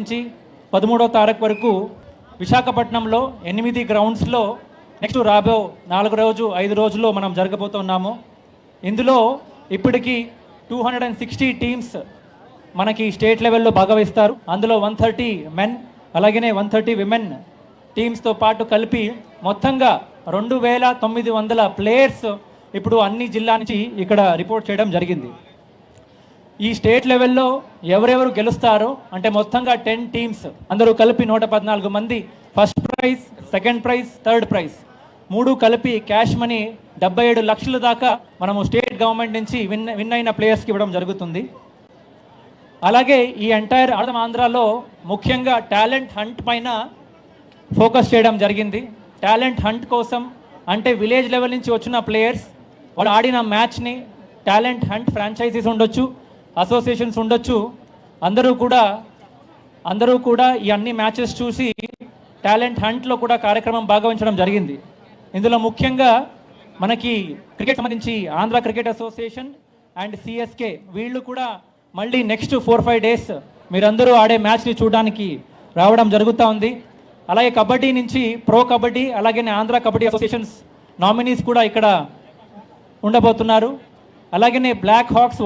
నుంచి 13వ తారీఖు వరకు విశాఖపట్నంలో 8 గ్రౌండ్స్లో నెక్స్ట్ రాబో 5 రోజుల్లో మనం జరగబోతున్నాము. ఇందులో ఇప్పటికీ 260 టీమ్స్ మనకి స్టేట్ లెవెల్లో భాగవహిస్తారు. అందులో 130 మెన్ అలాగనే 130 విమెన్ టీమ్స్తో పాటు కలిపి మొత్తంగా 2900 ప్లేయర్స్ ఇప్పుడు అన్ని జిల్లా నుంచి ఇక్కడ రిపోర్ట్ చేయడం జరిగింది. ఈ స్టేట్ లెవెల్లో ఎవరెవరు గెలుస్తారో అంటే మొత్తంగా 10 టీమ్స్ అందరూ కలిపి 114 మంది first prize, second prize, third prize 3 కలిపి క్యాష్ మనీ 77 లక్షల దాకా మనము స్టేట్ గవర్నమెంట్ నుంచి విన్ అయిన ప్లేయర్స్కి ఇవ్వడం జరుగుతుంది. అలాగే ఈ ఎంటైర్ ఆంధ్రాలో ముఖ్యంగా టాలెంట్ హంట్ పైన ఫోకస్ చేయడం జరిగింది. టాలెంట్ హంట్ కోసం అంటే విలేజ్ లెవెల్ నుంచి వచ్చిన ప్లేయర్స్ వాళ్ళు ఆడిన మ్యాచ్ని టాలెంట్ హంట్ ఫ్రాంచైజీస్ ఉండొచ్చు, అసోసియేషన్స్ ఉండొచ్చు, అందరూ కూడా ఈ అన్ని మ్యాచెస్ చూసి టాలెంట్ హంట్లో కూడా కార్యక్రమం భాగవహించడం జరిగింది. ఇందులో ముఖ్యంగా మనకి క్రికెట్ సంబంధించి Andhra cricket association and CSK వీళ్ళు కూడా మళ్ళీ నెక్స్ట్ 4-5 డేస్ మీరందరూ ఆడే మ్యాచ్ని చూడడానికి రావడం జరుగుతూ ఉంది. అలాగే కబడ్డీ నుంచి ప్రో కబడ్డీ అలాగే ఆంధ్ర కబడ్డీ అసోసియేషన్స్ నామినీస్ కూడా ఇక్కడ ఉండబోతున్నారు. అలాగే బ్లాక్ హాక్స్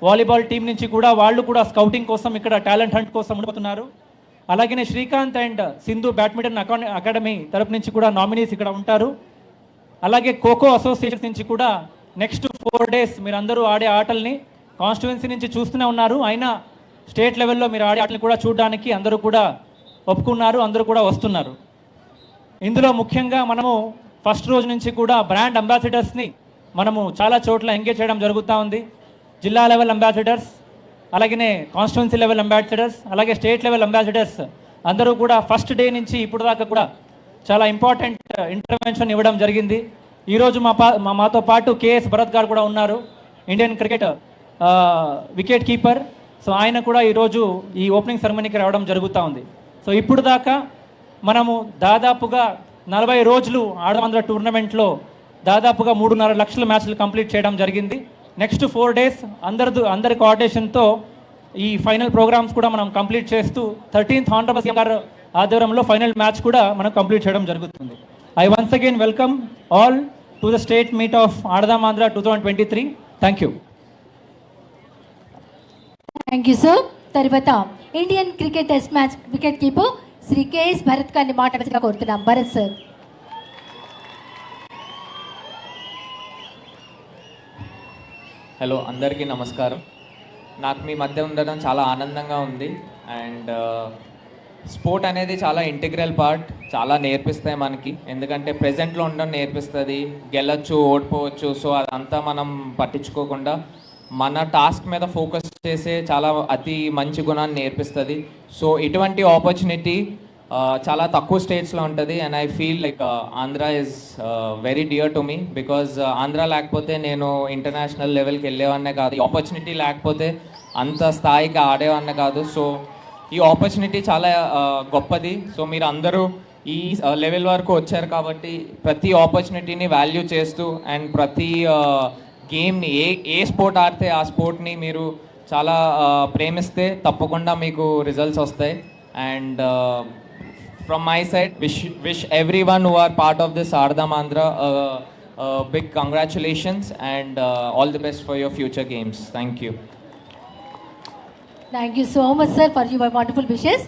వాలీబాల్ టీం నుంచి కూడా వాళ్ళు కూడా స్కౌటింగ్ కోసం ఇక్కడ టాలెంట్ హంట్ కోసం ఉండబోతున్నారు. అలాగే Srikanth and Sindhu badminton academy తరపు నుంచి కూడా నామినీస్ ఇక్కడ ఉంటారు. అలాగే ఖోఖో అసోసియేషన్ నుంచి కూడా నెక్స్ట్ 4 డేస్ మీరందరూ ఆడే ఆటల్ని కాన్స్టిట్యుయెన్సీ నుంచి చూస్తూనే ఉన్నారు, అయినా స్టేట్ లెవెల్లో మీరు ఆడే ఆటలు కూడా చూడడానికి అందరూ కూడా ఒప్పుకున్నారు, అందరూ కూడా వస్తున్నారు. ఇందులో ముఖ్యంగా మనము ఫస్ట్ రోజు నుంచి కూడా బ్రాండ్ అంబాసిడర్స్ని మనము చాలా చోట్ల ఎంగేజ్ చేయడం జరుగుతూ ఉంది. జిల్లా లెవెల్ అంబాసిడర్స్, అలాగే కాన్స్టిట్యుయెన్సీ లెవెల్ అంబాసిడర్స్, అలాగే స్టేట్ లెవెల్ అంబాసిడర్స్ అందరూ కూడా ఫస్ట్ డే నుంచి ఇప్పుడు దాకా కూడా చాలా ఇంపార్టెంట్ ఇంటర్వెన్షన్ ఇవ్వడం జరిగింది. ఈరోజు మాతో పాటు కేఎస్ భరత్ గారు కూడా ఉన్నారు, Indian cricket wicket keeper. So ఆయన కూడా ఈరోజు ఈ ఓపెనింగ్ సెరమనీకి రావడం జరుగుతూ ఉంది. సో ఇప్పుడు దాకా మనము దాదాపుగా 40 రోజులు ఆంధ్ర టోర్నమెంట్లో దాదాపుగా 3.5 లక్షల మ్యాచ్లు కంప్లీట్ చేయడం జరిగింది. నెక్స్ట్ 4 డేస్ అందరి కోఆర్డినేషన్తో ఈ ఫైనల్ ప్రోగ్రామ్స్ కూడా మనం కంప్లీట్ చేస్తూ 13th ఆనరబుల్ సీఎం గారు ఆధ్వర్యంలో ఫైనల్ మ్యాచ్ కూడా మనం కంప్లీట్ చేయడం జరుగుతుంది. I once again welcome all to the state meet of Aadudam Andhra 2023. Thank you. Thank you sir. తర్వాత Indian cricket test match wicket keeper Shri KS Bharat గారిని మాట్లాడాల్సిందిగా కోరుతున్నాం. భరత్ సార్. హలో, అందరికీ నమస్కారం. నాకు మీ మధ్య ఉండడం చాలా ఆనందంగా ఉంది. అండ్ స్పోర్ట్ అనేది చాలా ఇంటిగ్రల్ పార్ట్, చాలా నేర్పిస్తాయి మనకి. ఎందుకంటే ప్రెజెంట్లో ఉండడం నేర్పిస్తుంది, గెలచ్చు ఓడిపోవచ్చు. సో అదంతా మనం పట్టించుకోకుండా మన టాస్క్ మీద ఫోకస్ చేసే చాలా అతి మంచి గుణాన్ని నేర్పిస్తుంది. సో ఇటువంటి ఆపర్చునిటీ చాలా తక్కువ స్టేట్స్లో ఉంటుంది. And I feel like Andhra is very dear to me, because Andhra లేకపోతే నేను ఇంటర్నేషనల్ లెవెల్కి వెళ్ళేవాన్నే కాదు, ఈ ఆపర్చునిటీ లేకపోతే అంత స్థాయికి ఆడేవాన్నే కాదు. సో ఈ ఆపర్చునిటీ చాలా గొప్పది. సో మీరు అందరూ ఈ లెవెల్ వరకు వచ్చారు కాబట్టి ప్రతి ఆపర్చునిటీని వాల్యూ చేస్తూ అండ్ ప్రతి గేమ్ని ఏ స్పోర్ట్ ఆడితే ఆ స్పోర్ట్ని మీరు చాలా ప్రేమిస్తే తప్పకుండా మీకు రిజల్ట్స్ వస్తాయి. And from my side, wish everyone who are part of this Ardam Andhra big congratulations and all the best for your future games. Thank you. Thank you so much sir for your wonderful wishes.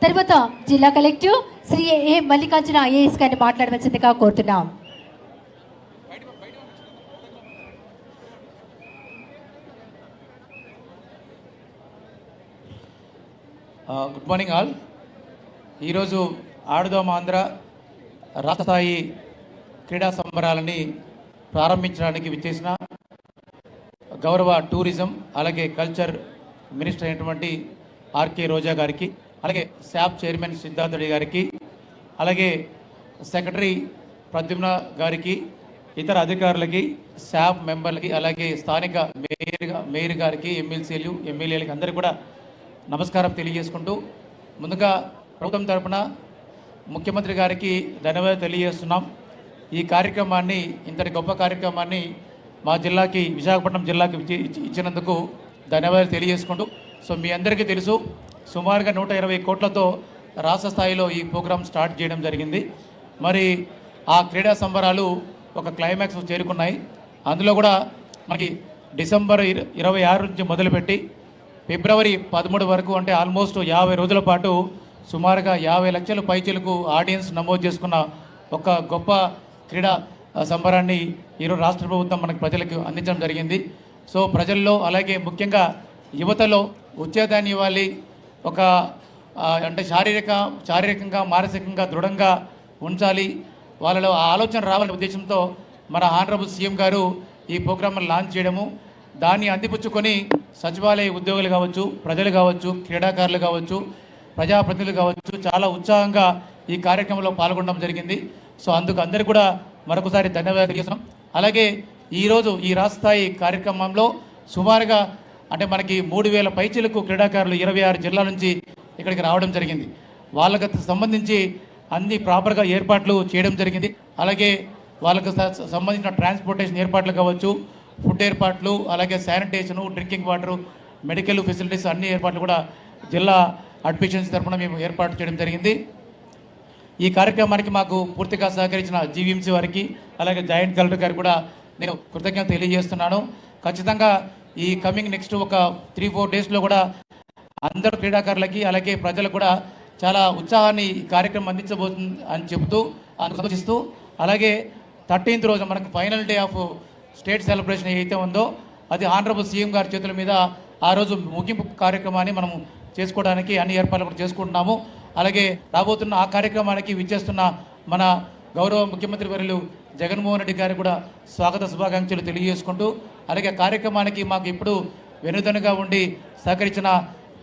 తర్వాత జిల్లా collector Shri ఏ Mallikarjuna IAS గారిని మాట్లాడవలసిందిగా కోరుతున్నాం. Good morning all. ఈరోజు ఆడుదాం ఆంధ్ర రాష్ట్ర స్థాయి క్రీడా సంబరాలని ప్రారంభించడానికి విచ్చేసిన గౌరవ టూరిజం అలాగే కల్చర్ మినిస్టర్ అయినటువంటి ఆర్కే రోజా గారికి, అలాగే శాప్ చైర్మన్ సిద్ధార్థుడి గారికి, అలాగే సెక్రటరీ ప్రద్యుమ్న గారికి, ఇతర అధికారులకి, శాప్ మెంబర్లకి, అలాగే స్థానిక మేయర్ గారికి, ఎమ్మెల్యేలకి అందరికీ కూడా నమస్కారం తెలియజేసుకుంటూ ముందుగా ప్రభుత్వం తరపున ముఖ్యమంత్రి గారికి ధన్యవాదాలు తెలియజేస్తున్నాం. ఈ కార్యక్రమాన్ని, ఇంతటి గొప్ప కార్యక్రమాన్ని మా జిల్లాకి, విశాఖపట్నం జిల్లాకి ఇచ్చినందుకు ధన్యవాదాలు తెలియజేసుకుంటూ సో మీ అందరికీ తెలుసు సుమారుగా 120 కోట్లతో రాష్ట్ర స్థాయిలో ఈ ప్రోగ్రాం స్టార్ట్ చేయడం జరిగింది. మరి ఆ క్రీడా సంబరాలు ఒక క్లైమాక్స్ చేరుకున్నాయి. అందులో కూడా మనకి డిసెంబర్ 26 నుంచి మొదలుపెట్టి ఫిబ్రవరి 13 వరకు అంటే ఆల్మోస్ట్ 50 రోజుల పాటు సుమారుగా 50 లక్షల పైచీలకు ఆడియన్స్ నమోదు చేసుకున్న ఒక గొప్ప క్రీడా సంబరాన్ని ఈరోజు రాష్ట్ర ప్రభుత్వం మనకి ప్రజలకు అందించడం జరిగింది. సో ప్రజల్లో అలాగే ముఖ్యంగా యువతలో ఉత్తేజాన్ని ఇవ్వాలి, ఒక అంటే శారీరకంగా మానసికంగా దృఢంగా ఉంచాలి, వాళ్ళలో ఆ ఆలోచన రావాలనే ఉద్దేశంతో మన ఆనరబుల్ సీఎం గారు ఈ ప్రోగ్రామ్ను లాంచ్ చేయడము, దాన్ని అందిపుచ్చుకొని సచివాలయ ఉద్యోగులు కావచ్చు, ప్రజలు కావచ్చు, క్రీడాకారులు కావచ్చు, ప్రజాప్రతినిధులు కావచ్చు చాలా ఉత్సాహంగా ఈ కార్యక్రమంలో పాల్గొనడం జరిగింది. సో అందుకు అందరికీ కూడా మరొకసారి ధన్యవాదాలు తెలియజేస్తున్నాం. అలాగే ఈరోజు ఈ రాష్ట్ర స్థాయి కార్యక్రమంలో సుమారుగా అంటే మనకి 3000 పైచీలకు క్రీడాకారులు 26 జిల్లాల నుంచి ఇక్కడికి రావడం జరిగింది. వాళ్ళకి సంబంధించి అన్ని ప్రాపర్గా ఏర్పాట్లు చేయడం జరిగింది. అలాగే వాళ్ళకు సంబంధించిన ట్రాన్స్పోర్టేషన్ ఏర్పాట్లు కావచ్చు, ఫుడ్ ఏర్పాట్లు, అలాగే sanitation, drinking water, medical facilities అన్ని ఏర్పాట్లు కూడా జిల్లా అడ్మిషన్స్ తరఫున మేము ఏర్పాటు చేయడం జరిగింది. ఈ కార్యక్రమానికి మాకు పూర్తిగా సహకరించిన జీవీఎంసీ వారికి అలాగే జాయింట్ కలెక్టర్ గారికి కూడా నేను కృతజ్ఞత తెలియజేస్తున్నాను. ఖచ్చితంగా ఈ కమింగ్ నెక్స్ట్ ఒక 3-4 డేస్లో కూడా అందరు క్రీడాకారులకి అలాగే ప్రజలకు కూడా చాలా ఉత్సాహాన్ని ఈ కార్యక్రమం అందించబోతుంది అని చెబుతూ సంతోషిస్తూ, అలాగే 13th రోజు మనకు final day of state celebration ఏదైతే ఉందో అది ఆనరబుల్ సీఎం గారి చేతుల మీద ఆ రోజు ముగింపు కార్యక్రమాన్ని మనం చేసుకోవడానికి అన్ని ఏర్పాట్లు కూడా చేసుకుంటున్నాము. అలాగే రాబోతున్న ఆ కార్యక్రమానికి విచ్చేస్తున్న మన గౌరవ ముఖ్యమంత్రి వర్యులు జగన్మోహన్ రెడ్డి గారికి కూడా స్వాగత శుభాకాంక్షలు తెలియజేసుకుంటూ, అలాగే కార్యక్రమానికి మాకు ఇప్పుడు వెనుదనుగా ఉండి సహకరించిన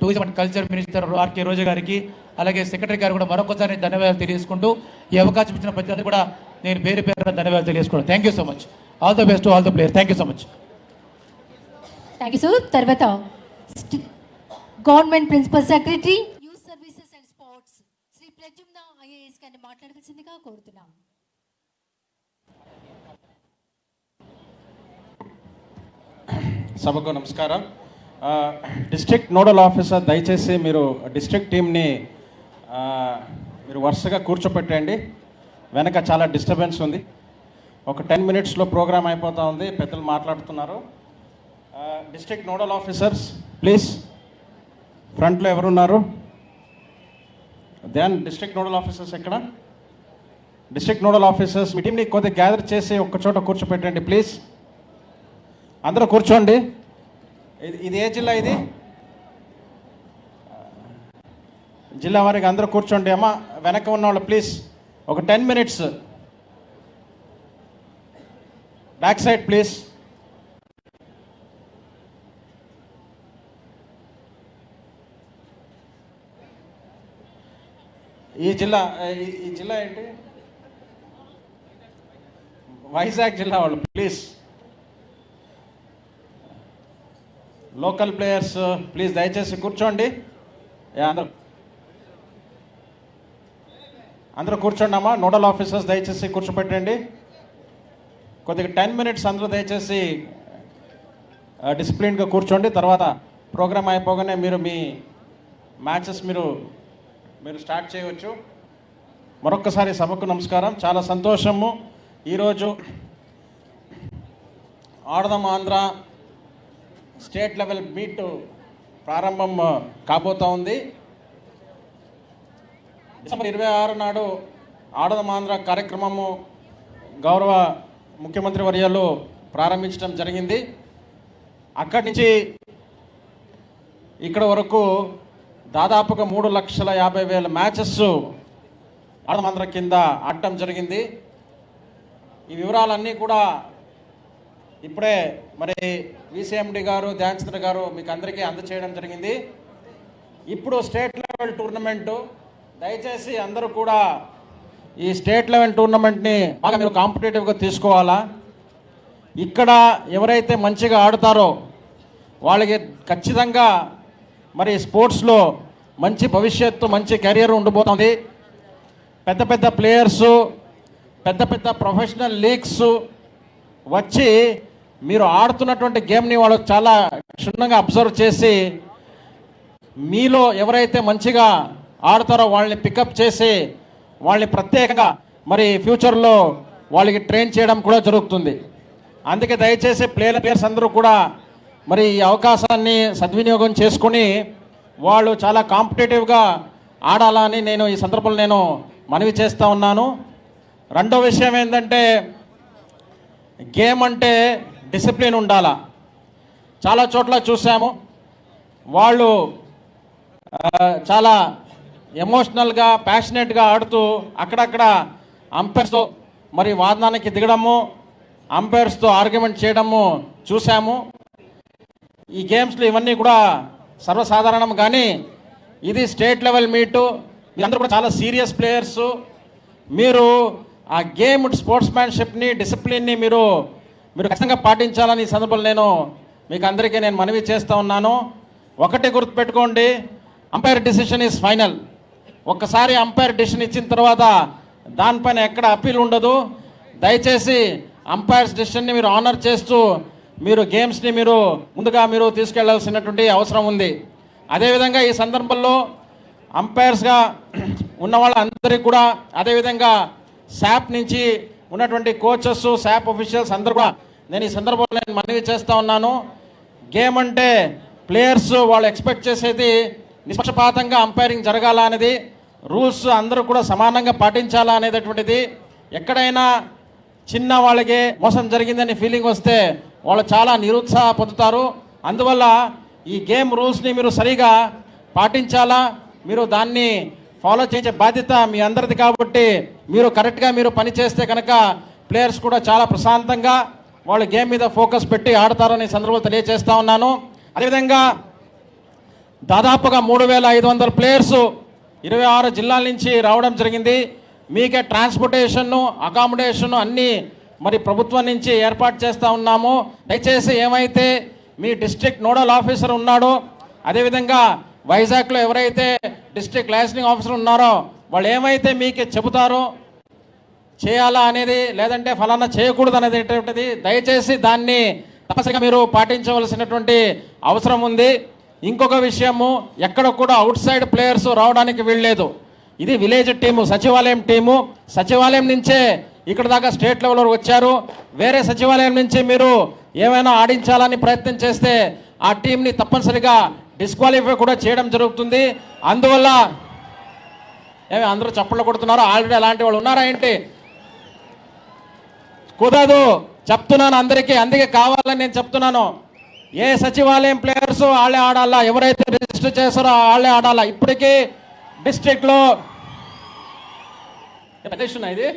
tourism and culture minister RK Roja గారికి అలాగే సెక్రటరీ గారు కూడా మరొకసారి ధన్యవాదాలు తెలియజేసుకుంటూ ఈ అవకాశం ఇచ్చిన ప్రతి ఒక్కరికి కూడా నేను పేరు ధన్యవాదాలు తెలియజేసుకుంటాను. Thank you so much. All the best to all the player. Thank you so much. Thank you sir. తర్వాత government principal secretary youth services and sports Shri Pradyumna IAS గారిని మాట్లాడవలసిందిగా కోరుతున్నాం. సభకు నమస్కారం. డిస్ట్రిక్ట్ నోడల్ ఆఫీసర్ దయచేసి మీరు డిస్ట్రిక్ట్ టీమ్ని మీరు వరుసగా కూర్చోపెట్టండి. వెనక చాలా డిస్టర్బెన్స్ ఉంది. ఒక 10 minutesలో ప్రోగ్రామ్ అయిపోతూ ఉంది. పెద్దలు మాట్లాడుతున్నారు. డిస్ట్రిక్ట్ నోడల్ ఆఫీసర్స్ ప్లీజ్ ఫ్రంట్లో ఎవరున్నారు? దెన్ డిస్ట్రిక్ట్ నోడల్ ఆఫీసర్స్ ఎక్కడ? డిస్ట్రిక్ట్ నోడల్ ఆఫీసర్స్ మీ టీంని కొద్దిగా గ్యాదర్ చేసి ఒక్క చోట కూర్చోపెట్టండి ప్లీజ్. అందరూ కూర్చోండి. ఇది ఏ జిల్లా? ఇది జిల్లా వారికి అందరూ కూర్చోండి. అమ్మ వెనక ఉన్న వాళ్ళు ప్లీజ్ ఒక 10 minutes బ్యాక్ సైడ్ ప్లీజ్. ఈ జిల్లా ఏంటి? వైజాగ్ జిల్లా వాళ్ళు ప్లీజ్. లోకల్ ప్లేయర్స్ ప్లీజ్ దయచేసి కూర్చోండి. అందరూ కూర్చోండి అమ్మా. నోడల్ ఆఫీసర్స్ దయచేసి కూర్చోపెట్టండి. కొద్దిగా 10 minutes అందరూ దయచేసి డిసిప్లిన్గా కూర్చోండి. తర్వాత ప్రోగ్రామ్ అయిపోగానే మీరు మీ మ్యాచెస్ మీరు స్టార్ట్ చేయవచ్చు. మరొక్కసారి సభకు నమస్కారం. చాలా సంతోషము. ఈరోజు ఆడదాం ఆంధ్ర స్టేట్ లెవెల్ మీట్ ప్రారంభం కాబోతూ ఉంది. డిసెంబర్ 26 నాడు ఆడదాం ఆంధ్ర కార్యక్రమము గౌరవ ముఖ్యమంత్రి వర్యాలు ప్రారంభించడం జరిగింది. అక్కడి నుంచి ఇక్కడ వరకు దాదాపుగా 3,50,000 మ్యాచెస్ ఆడదాం ఆంధ్ర కింద ఆడటం జరిగింది. ఈ వివరాలన్నీ కూడా ఇప్పుడే మరి విసిఎండి గారు ధ్యాన్ చంద్ర గారు మీకు అందరికీ అందచేయడం జరిగింది. ఇప్పుడు స్టేట్ లెవెల్ టోర్నమెంటు, దయచేసి అందరూ కూడా ఈ స్టేట్ లెవెల్ టోర్నమెంట్ని బాగా మీరు కాంపిటేటివ్గా తీసుకోవాలా. ఇక్కడ ఎవరైతే మంచిగా ఆడుతారో వాళ్ళకి ఖచ్చితంగా మరి స్పోర్ట్స్లో మంచి భవిష్యత్తు, మంచి కెరియర్ ఉండబోతుంది. పెద్ద పెద్ద ప్లేయర్సు, పెద్ద పెద్ద ప్రొఫెషనల్ లీగ్స్ వచ్చి మీరు ఆడుతున్నటువంటి గేమ్ని వాళ్ళు చాలా క్షుణ్ణంగా అబ్జర్వ్ చేసి మీలో ఎవరైతే మంచిగా ఆడతారో వాళ్ళని పికప్ చేసి వాళ్ళని ప్రత్యేకంగా మరి ఫ్యూచర్లో వాళ్ళకి ట్రైన్ చేయడం కూడా జరుగుతుంది. అందుకే దయచేసి ప్లేయర్స్ అందరూ కూడా మరి ఈ అవకాశాన్ని సద్వినియోగం చేసుకొని వాళ్ళు చాలా కాంపిటేటివ్గా ఆడాలని నేను ఈ సందర్భంలో నేను మనవి చేస్తూ ఉన్నాను. రెండో విషయం ఏంటంటే గేమ్ అంటే డిసిప్లిన్ ఉండాలా. చాలా చోట్ల చూసాము వాళ్ళు చాలా ఎమోషనల్గా ప్యాషనేట్గా ఆడుతూ అక్కడక్కడ అంపైర్స్తో మరి వాదనానికి దిగడము, అంపైర్స్తో ఆర్గ్యుమెంట్ చేయడము చూసాము. ఈ గేమ్స్లో ఇవన్నీ కూడా సర్వసాధారణం. కానీ ఇది స్టేట్ లెవెల్ మీటు, మీరందరూ కూడా చాలా సీరియస్ ప్లేయర్సు. మీరు ఆ గేమ్ స్పోర్ట్స్ మ్యాన్షిప్ని డిసిప్లిన్ని మీరు ఖచ్చితంగా పాటించాలని ఈ సందర్భంలో నేను మీకు అందరికీ నేను మనవి చేస్తూ ఉన్నాను. ఒకటి గుర్తుపెట్టుకోండి, అంపైర్ డిసిషన్ ఈజ్ ఫైనల్. ఒక్కసారి అంపైర్ డిసిషన్ ఇచ్చిన తర్వాత దానిపైన ఎక్కడ అప్పీల్ ఉండదు. దయచేసి అంపైర్స్ డిసిషన్ని మీరు ఆనర్ చేస్తూ మీరు గేమ్స్ని మీరు ముందుగా మీరు తీసుకెళ్లాల్సినటువంటి అవసరం ఉంది. అదేవిధంగా ఈ సందర్భంలో అంపైర్స్గా ఉన్న వాళ్ళందరికీ కూడా, అదేవిధంగా శాప్ నుంచి ఉన్నటువంటి కోచెస్, శాప్ ఆఫీషియల్స్ అందరూ కూడా నేను ఈ సందర్భంలో నేను మనవి చేస్తూ ఉన్నాను. గేమ్ అంటే ప్లేయర్స్ వాళ్ళు ఎక్స్పెక్ట్ చేసేది నిష్పక్షపాతంగా అంపైరింగ్ జరగాల అనేది, రూల్స్ అందరూ కూడా సమానంగా పాటించాలా అనేటటువంటిది. ఎక్కడైనా చిన్న వాళ్ళకి మోసం జరిగిందని ఫీలింగ్ వస్తే వాళ్ళు చాలా నిరుత్సాహ పొందుతారు. అందువల్ల ఈ గేమ్ రూల్స్ని మీరు సరిగా పాటించాలా, మీరు దాన్ని ఫాలో చేసే బాధ్యత మీ అందరిది. కాబట్టి మీరు కరెక్ట్గా మీరు పని చేస్తే కనుక ప్లేయర్స్ కూడా చాలా ప్రశాంతంగా వాళ్ళు గేమ్ మీద ఫోకస్ పెట్టి ఆడతారని సందర్భంలో తెలియజేస్తూ ఉన్నాను. అదేవిధంగా దాదాపుగా 3500 ప్లేయర్సు 26 జిల్లాల నుంచి రావడం జరిగింది. మీకే ట్రాన్స్పోర్టేషను, అకామిడేషను అన్నీ మరి ప్రభుత్వం నుంచి ఏర్పాటు చేస్తూ ఉన్నాము. దయచేసి ఏమైతే మీ డిస్ట్రిక్ట్ నోడల్ ఆఫీసర్ ఉన్నాడో, అదేవిధంగా వైజాగ్లో ఎవరైతే డిస్ట్రిక్ట్ లైసెన్సింగ్ ఆఫీసర్ ఉన్నారో వాళ్ళు ఏమైతే మీకు చెబుతారో చేయాలా అనేది, లేదంటే ఫలానా చేయకూడదు అనేటటువంటిది దయచేసి దాన్ని తప్పనిసరిగా మీరు పాటించవలసినటువంటి అవసరం ఉంది. ఇంకొక విషయము, ఎక్కడ కూడా అవుట్ సైడ్ ప్లేయర్స్ రావడానికి వీల్లేదు. ఇది విలేజ్ టీము, సచివాలయం టీము. సచివాలయం నుంచే ఇక్కడ దాకా స్టేట్ లెవెల్లో వచ్చారు. వేరే సచివాలయం నుంచి మీరు ఏమైనా ఆడించాలని ప్రయత్నం చేస్తే ఆ టీంని తప్పనిసరిగా డిస్క్వాలిఫై కూడా చేయడం జరుగుతుంది. అందువల్ల అందరూ చప్పట్లు కొడుతున్నారు, ఆల్రెడీ అలాంటి వాళ్ళు ఉన్నారా ఏంటి? కుదరదు చెప్తున్నాను అందరికీ, అందుకే కావాలని నేను చెప్తున్నాను. ఏ సచివాలయం ప్లేయర్స్ వాళ్ళే ఆడాలా, ఎవరైతే రిజిస్టర్ చేస్తారో వాళ్ళే ఆడాలా. ఇప్పటికీ డిస్ట్రిక్ట్లో ఇది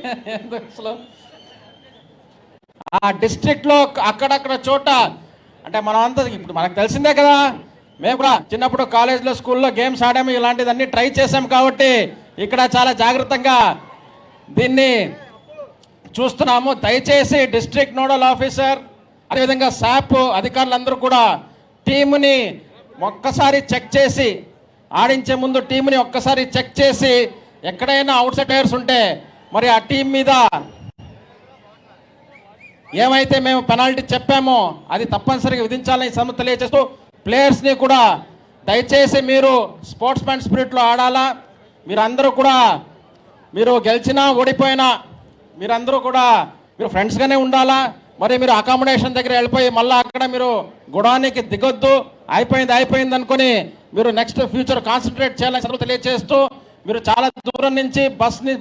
ఆ డిస్ట్రిక్ట్లో అక్కడక్కడ చోట అంటే మనం అంతా ఇప్పుడు మనకు తెలిసిందే కదా, మేము కూడా చిన్నప్పుడు కాలేజ్లో స్కూల్లో గేమ్స్ ఆడాము, ఇలాంటివన్నీ ట్రై చేసాం. కాబట్టి ఇక్కడ చాలా జాగ్రత్తగా దీన్ని చూస్తున్నాము. దయచేసి డిస్ట్రిక్ట్ నోడల్ ఆఫీసర్ అదేవిధంగా శాప్ అధికారులందరూ కూడా టీముని ఒక్కసారి చెక్ చేసి, ఆడించే ముందు టీంని ఒక్కసారి చెక్ చేసి ఎక్కడైనా అవుట్ సైడ్ ప్లేయర్స్ ఉంటే మరి ఆ టీం మీద ఏమైతే మేము పెనాల్టీ చెప్పామో అది తప్పనిసరిగా విధించాలని సమస్య తెలియజేస్తూ ప్లేయర్స్ని కూడా దయచేసి మీరు స్పోర్ట్స్ మ్యాన్ స్పిరిట్లో ఆడాలా. మీరందరూ కూడా మీరు గెలిచినా ఓడిపోయినా మీరందరూ కూడా మీరు ఫ్రెండ్స్గానే ఉండాలా. మరి మీరు అకామిడేషన్ దగ్గర వెళ్ళిపోయి మళ్ళీ అక్కడ మీరు గొడవనికి దిగొద్దు. అయిపోయింది అనుకుని మీరు నెక్స్ట్ ఫ్యూచర్ కాన్సన్ట్రేట్ చేయాలని తెలియజేస్తూ, మీరు చాలా దూరం నుంచి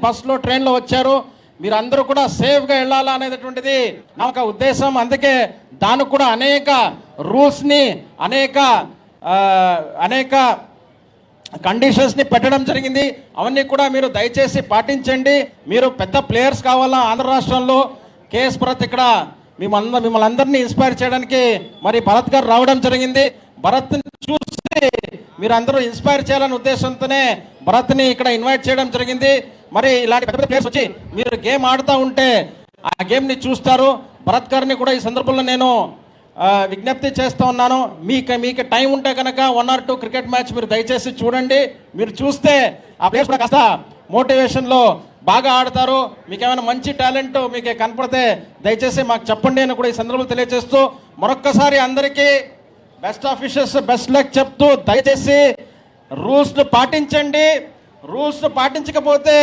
బస్లో ట్రైన్లో వచ్చారు, మీరందరూ కూడా సేఫ్గా వెళ్ళాలా అనేటటువంటిది నా ఒక ఉద్దేశం. అందుకే దానికి కూడా అనేక రూల్స్ని అనేక కండిషన్స్ని పెట్టడం జరిగింది. అవన్నీ కూడా మీరు దయచేసి పాటించండి. మీరు పెద్ద ప్లేయర్స్ కావాలా. ఆంధ్ర రాష్ట్రంలో కేఎస్ భరత్ ఇక్కడ మిమ్మల్ని అందరినీ ఇన్స్పైర్ చేయడానికి మరి భరత్ గారు రావడం జరిగింది. భరత్ని చూసి మీరందరూ ఇన్స్పైర్ చేయాలనే ఉద్దేశంతోనే భరత్ని ఇక్కడ ఇన్వైట్ చేయడం జరిగింది. మరి ఇలాంటి పెద్ద ప్లేయర్స్ వచ్చి మీరు గేమ్ ఆడుతూ ఉంటే ఆ గేమ్ని చూస్తారు. భరత్ గారిని కూడా ఈ సందర్భంలో నేను విజ్ఞప్తి చేస్తూ ఉన్నాను. మీకు టైం ఉంటే కనుక 1 or 2 క్రికెట్ మ్యాచ్ మీరు దయచేసి చూడండి. మీరు చూస్తే ఆ ప్లేయర్స్ కూడా కాస్త మోటివేషన్లో బాగా ఆడతారు. మీకు ఏమైనా మంచి టాలెంట్ మీకు కనపడితే దయచేసి మాకు చెప్పండి అని కూడా ఈ సందర్భంలో తెలియజేస్తూ మరొక్కసారి అందరికీ బెస్ట్ ఆఫీషియల్స్ బెస్ట్ లక్ చెప్తూ దయచేసి రూల్స్ను పాటించండి. రూల్స్ పాటించకపోతే